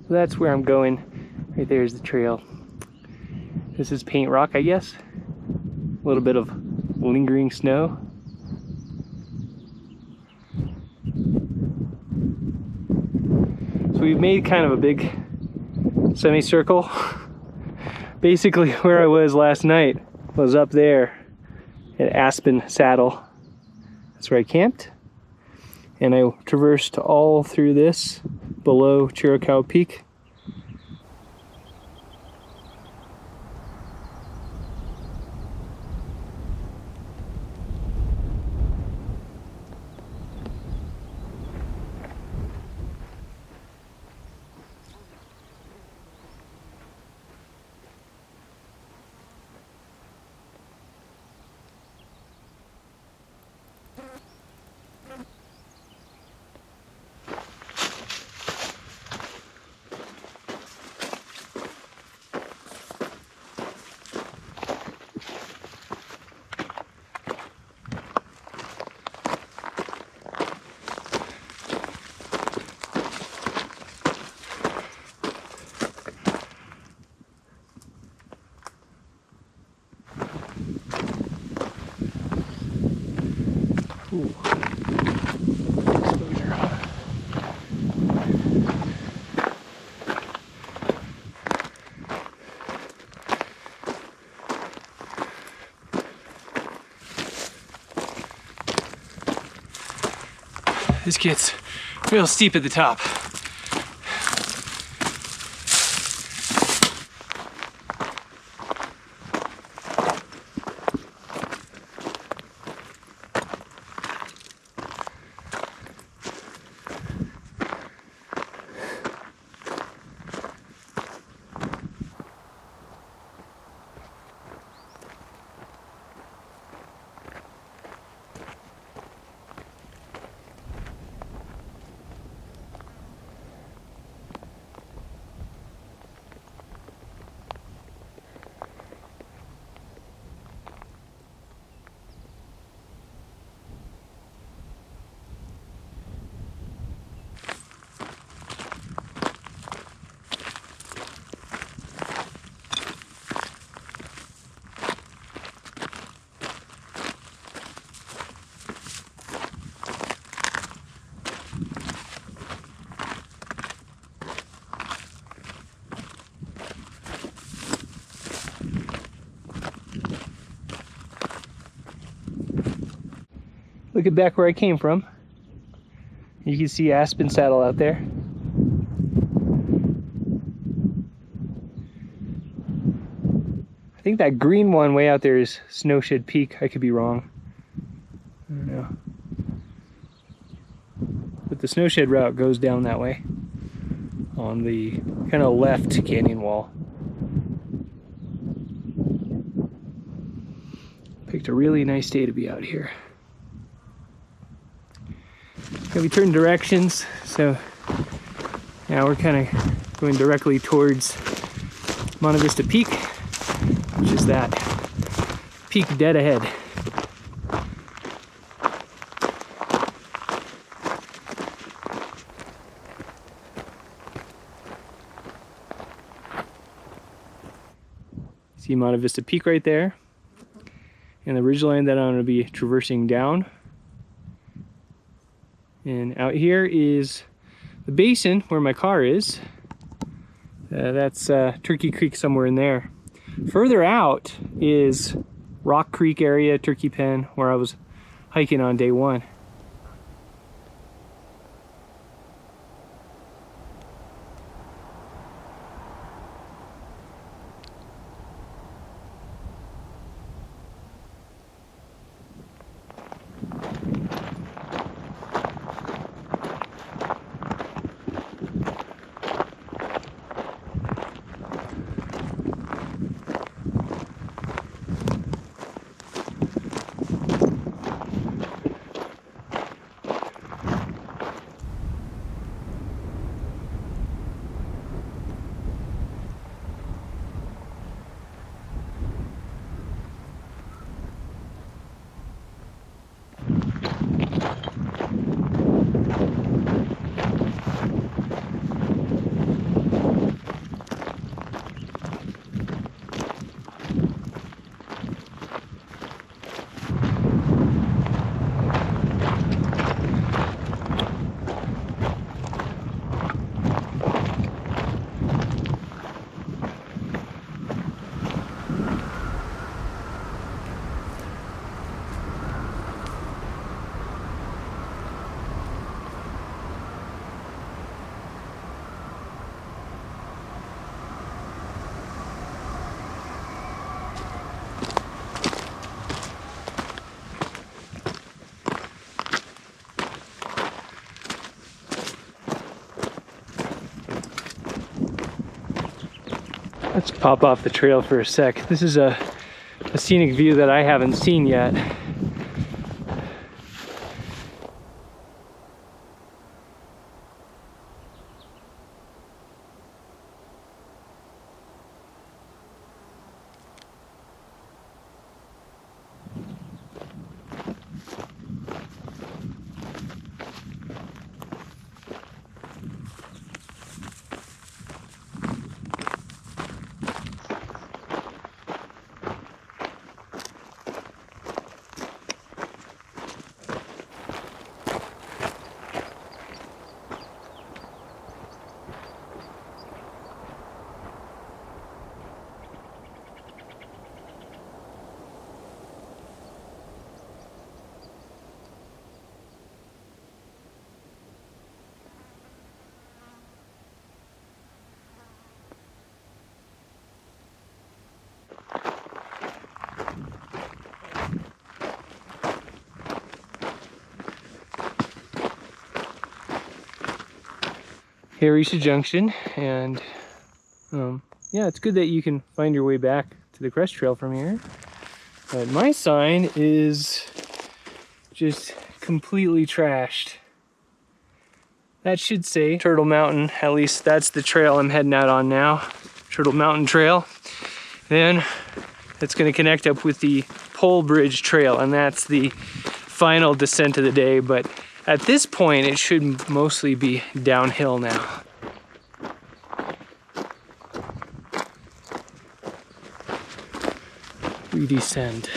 So that's where I'm going. Right there's the trail. This is Paint Rock, I guess. A little bit of lingering snow. So we've made kind of a big semicircle. Basically where I was last night was up there at Aspen Saddle. That's where I camped. And I traversed all through this below Chiricahua Peak. Ooh. Exposure. This gets real steep at the top. Looking back where I came from, you can see Aspen Saddle out there. I think that green one way out there is Snowshed Peak. I could be wrong. I don't know. But the Snowshed route goes down that way on the kind of left canyon wall. Picked a really nice day to be out here. We turned directions, so now we're kind of going directly towards Monte Vista Peak, which is that peak dead ahead. See Monte Vista Peak right there, and the ridgeline that I'm going to be traversing down And out here is the basin where my car is. That's Turkey Creek somewhere in there. Further out is Rock Creek area, Turkey Pen, where I was hiking on day one. Let's pop off the trail for a sec. This is a scenic view that I haven't seen yet. Here reached a junction, and yeah, it's good that you can find your way back to the crest trail from here. But my sign is just completely trashed. That should say Turtle Mountain. At least that's the trail I'm heading out on now. Turtle Mountain Trail. Then it's going to connect up with the Pole Bridge Trail, and that's the final descent of the day. But at this point, it should mostly be downhill now. We descend.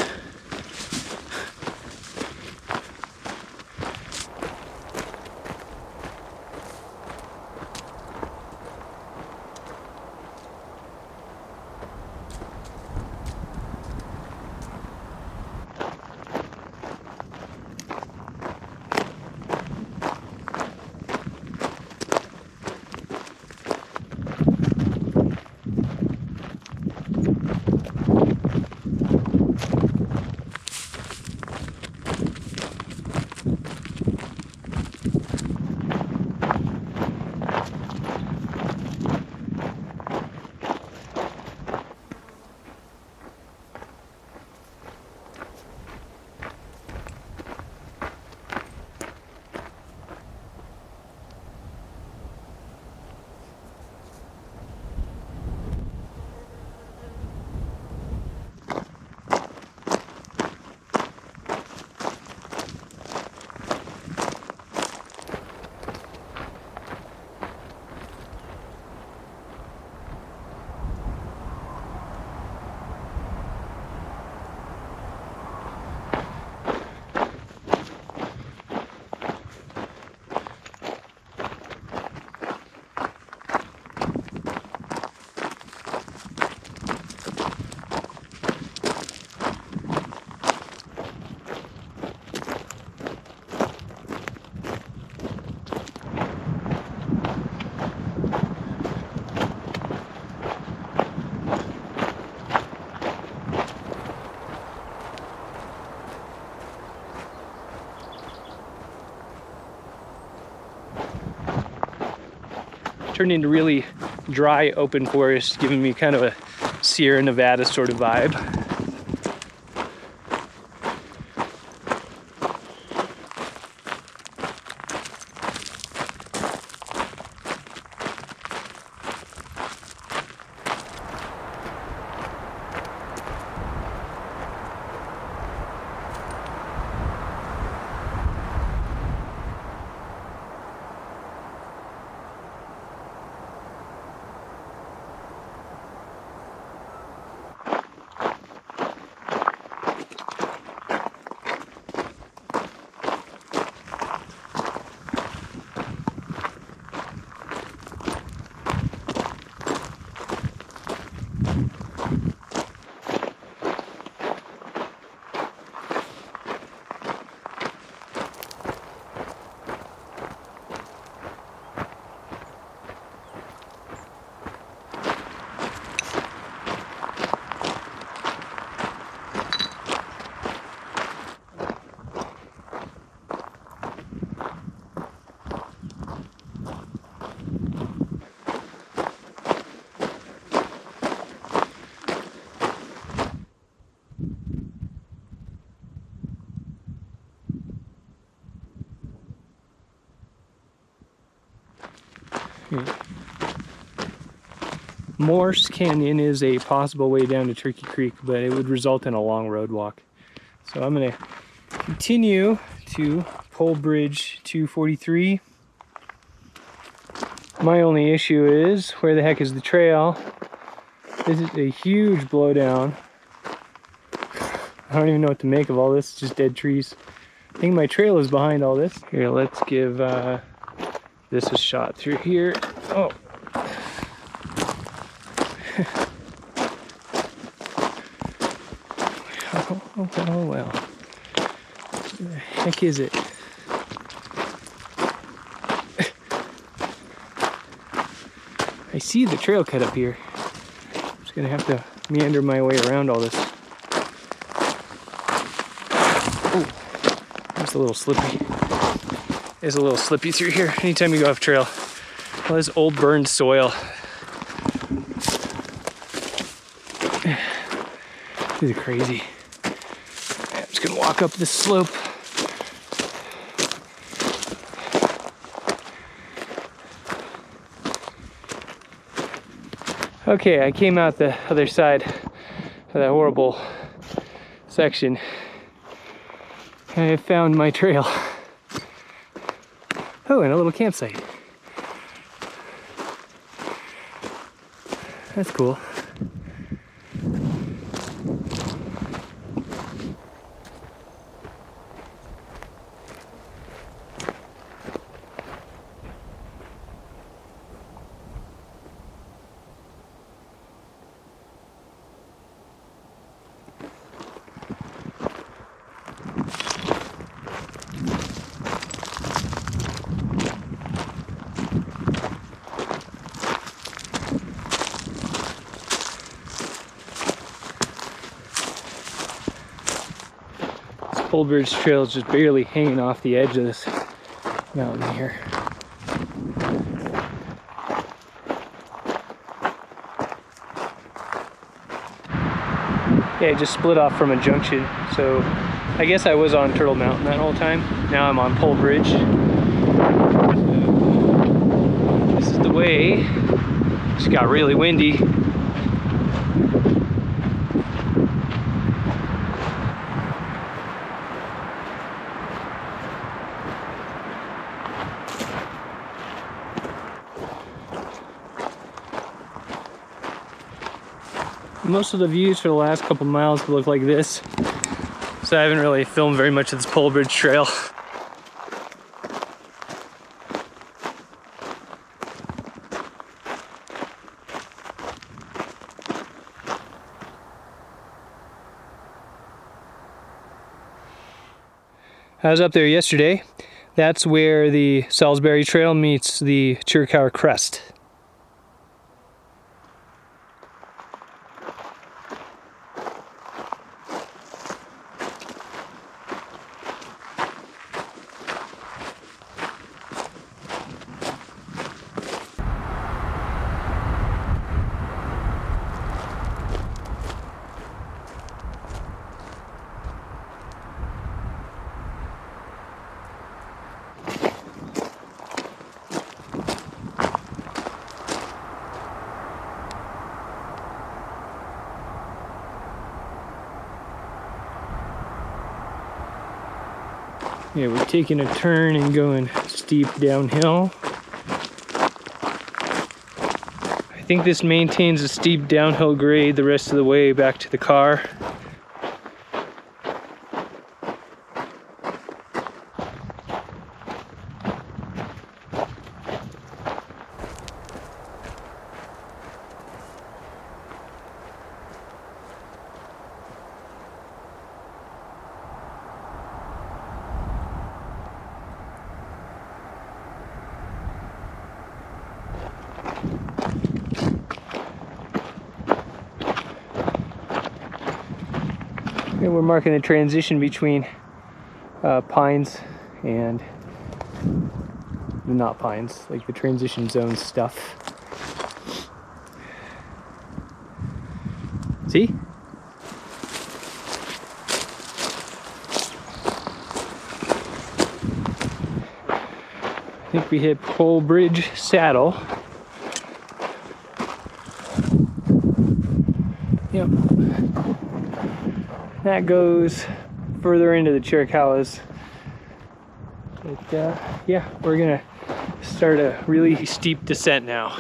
turned into really dry open forest, giving me kind of a Sierra Nevada sort of vibe. Morse Canyon is a possible way down to Turkey Creek, but it would result in a long road walk. So I'm gonna continue to Pole Bridge 243. My only issue is, where the heck is the trail? This is a huge blowdown. I don't even know what to make of all this, it's just dead trees. I think my trail is behind all this. Here, let's give this a shot through here. Oh. Oh well. Where the heck is it? I see the trail cut up here. I'm just gonna have to meander my way around all this. Oh, it's a little slippy. It's a little slippy through here anytime you go off trail. All this old burned soil. This is crazy. I'm just gonna walk up this slope. Okay, I came out the other side of that horrible section. And I found my trail. Oh, and a little campsite. That's cool. Pole Bridge Trail is just barely hanging off the edge of this mountain here. Yeah, it just split off from a junction, so I guess I was on Turtle Mountain that whole time. Now I'm on Pole Bridge. So, this is the way. Just got really windy. Most of the views for the last couple miles look like this, so I haven't really filmed very much of this Pole Bridge Trail. I was up there yesterday. That's where the Salisbury Trail meets the Chiricahua Crest. Yeah, we're taking a turn and going steep downhill. I think this maintains a steep downhill grade the rest of the way back to the car. And we're marking the transition between pines and not pines, like the transition zone stuff. See? I think we hit Aspen Saddle. Yep. That goes further into the Chiricahuas. But yeah, we're gonna start a really steep descent now.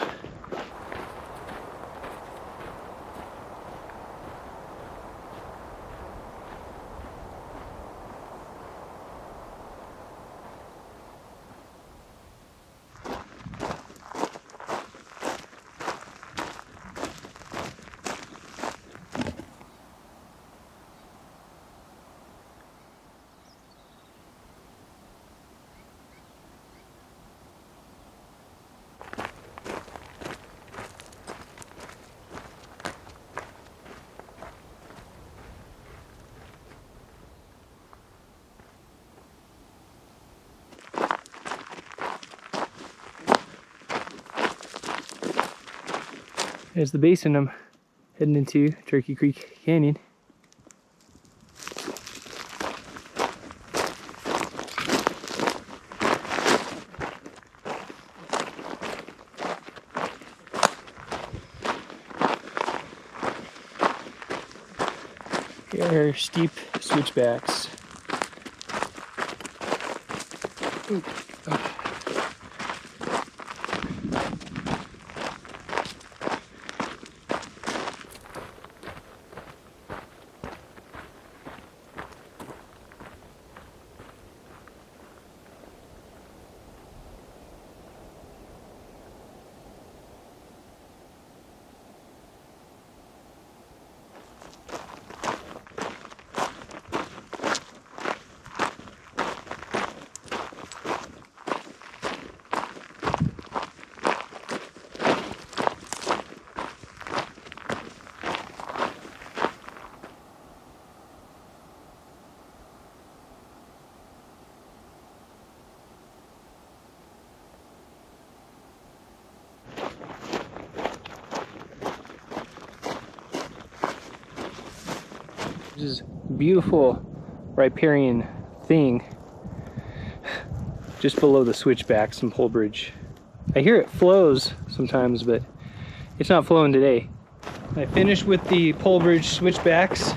There's the basin I'm heading into, Turkey Creek Canyon. Here are steep switchbacks. Ooh. Oh. This is a beautiful riparian thing just below the switchbacks in Polbridge. I hear it flows sometimes, but it's not flowing today. I finished with the Polbridge switchbacks,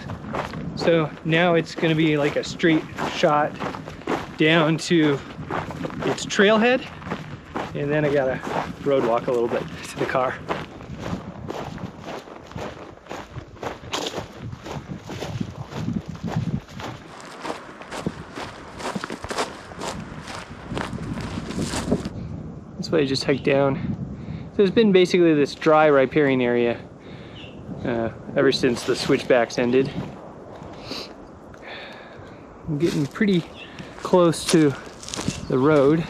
so now it's going to be like a straight shot down to its trailhead, and then I gotta road walk a little bit to the car. That's what I just hiked down. So it's been basically this dry riparian area ever since the switchbacks ended. I'm getting pretty close to the road.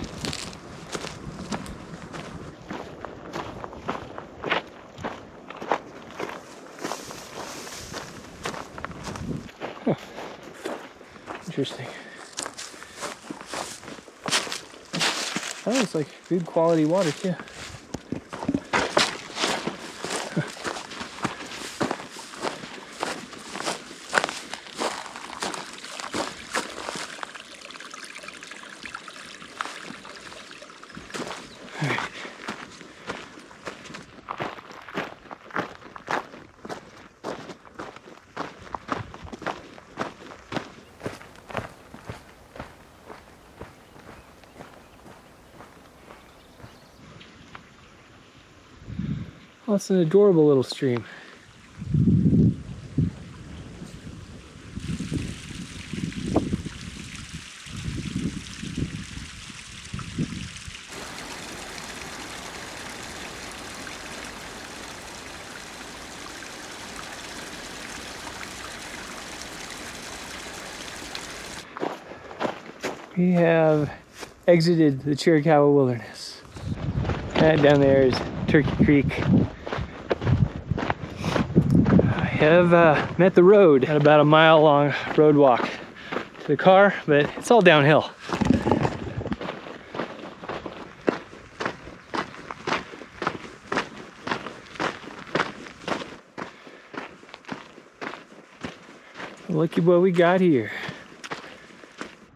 Huh. Interesting. Oh, it's like good quality water too. Oh, it's an adorable little stream. We have exited the Chiricahua Wilderness. That down there is Turkey Creek. I have met the road at about a mile long road walk to the car, but it's all downhill. Look at what we got here.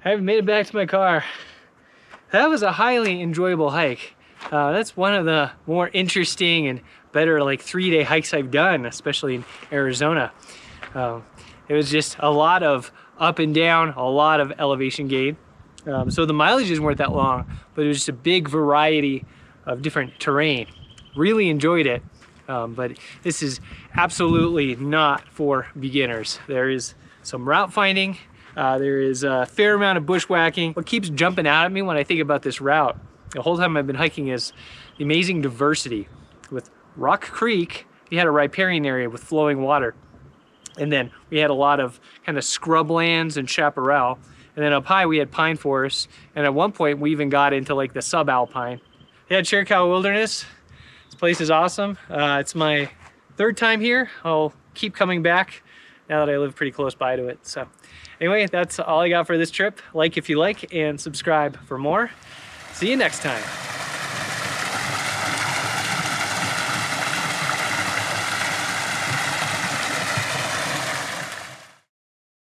I haven't made it back to my car. That was a highly enjoyable hike. That's one of the more interesting and better like 3-day hikes I've done, especially in Arizona. It was just a lot of up and down, a lot of elevation gain. So the mileages weren't that long, but it was just a big variety of different terrain. Really enjoyed it, but this is absolutely not for beginners. There is some route finding. There is a fair amount of bushwhacking. What keeps jumping out at me when I think about this route the whole time I've been hiking is the amazing diversity. With Rock Creek, we had a riparian area with flowing water. And then we had a lot of kind of scrublands and chaparral. And then up high we had pine forests. And at one point we even got into like the subalpine. Yeah, Chiricahua Wilderness. This place is awesome. It's my 3rd time here. I'll keep coming back now that I live pretty close by to it. So anyway, that's all I got for this trip. Like if you like and subscribe for more. See you next time.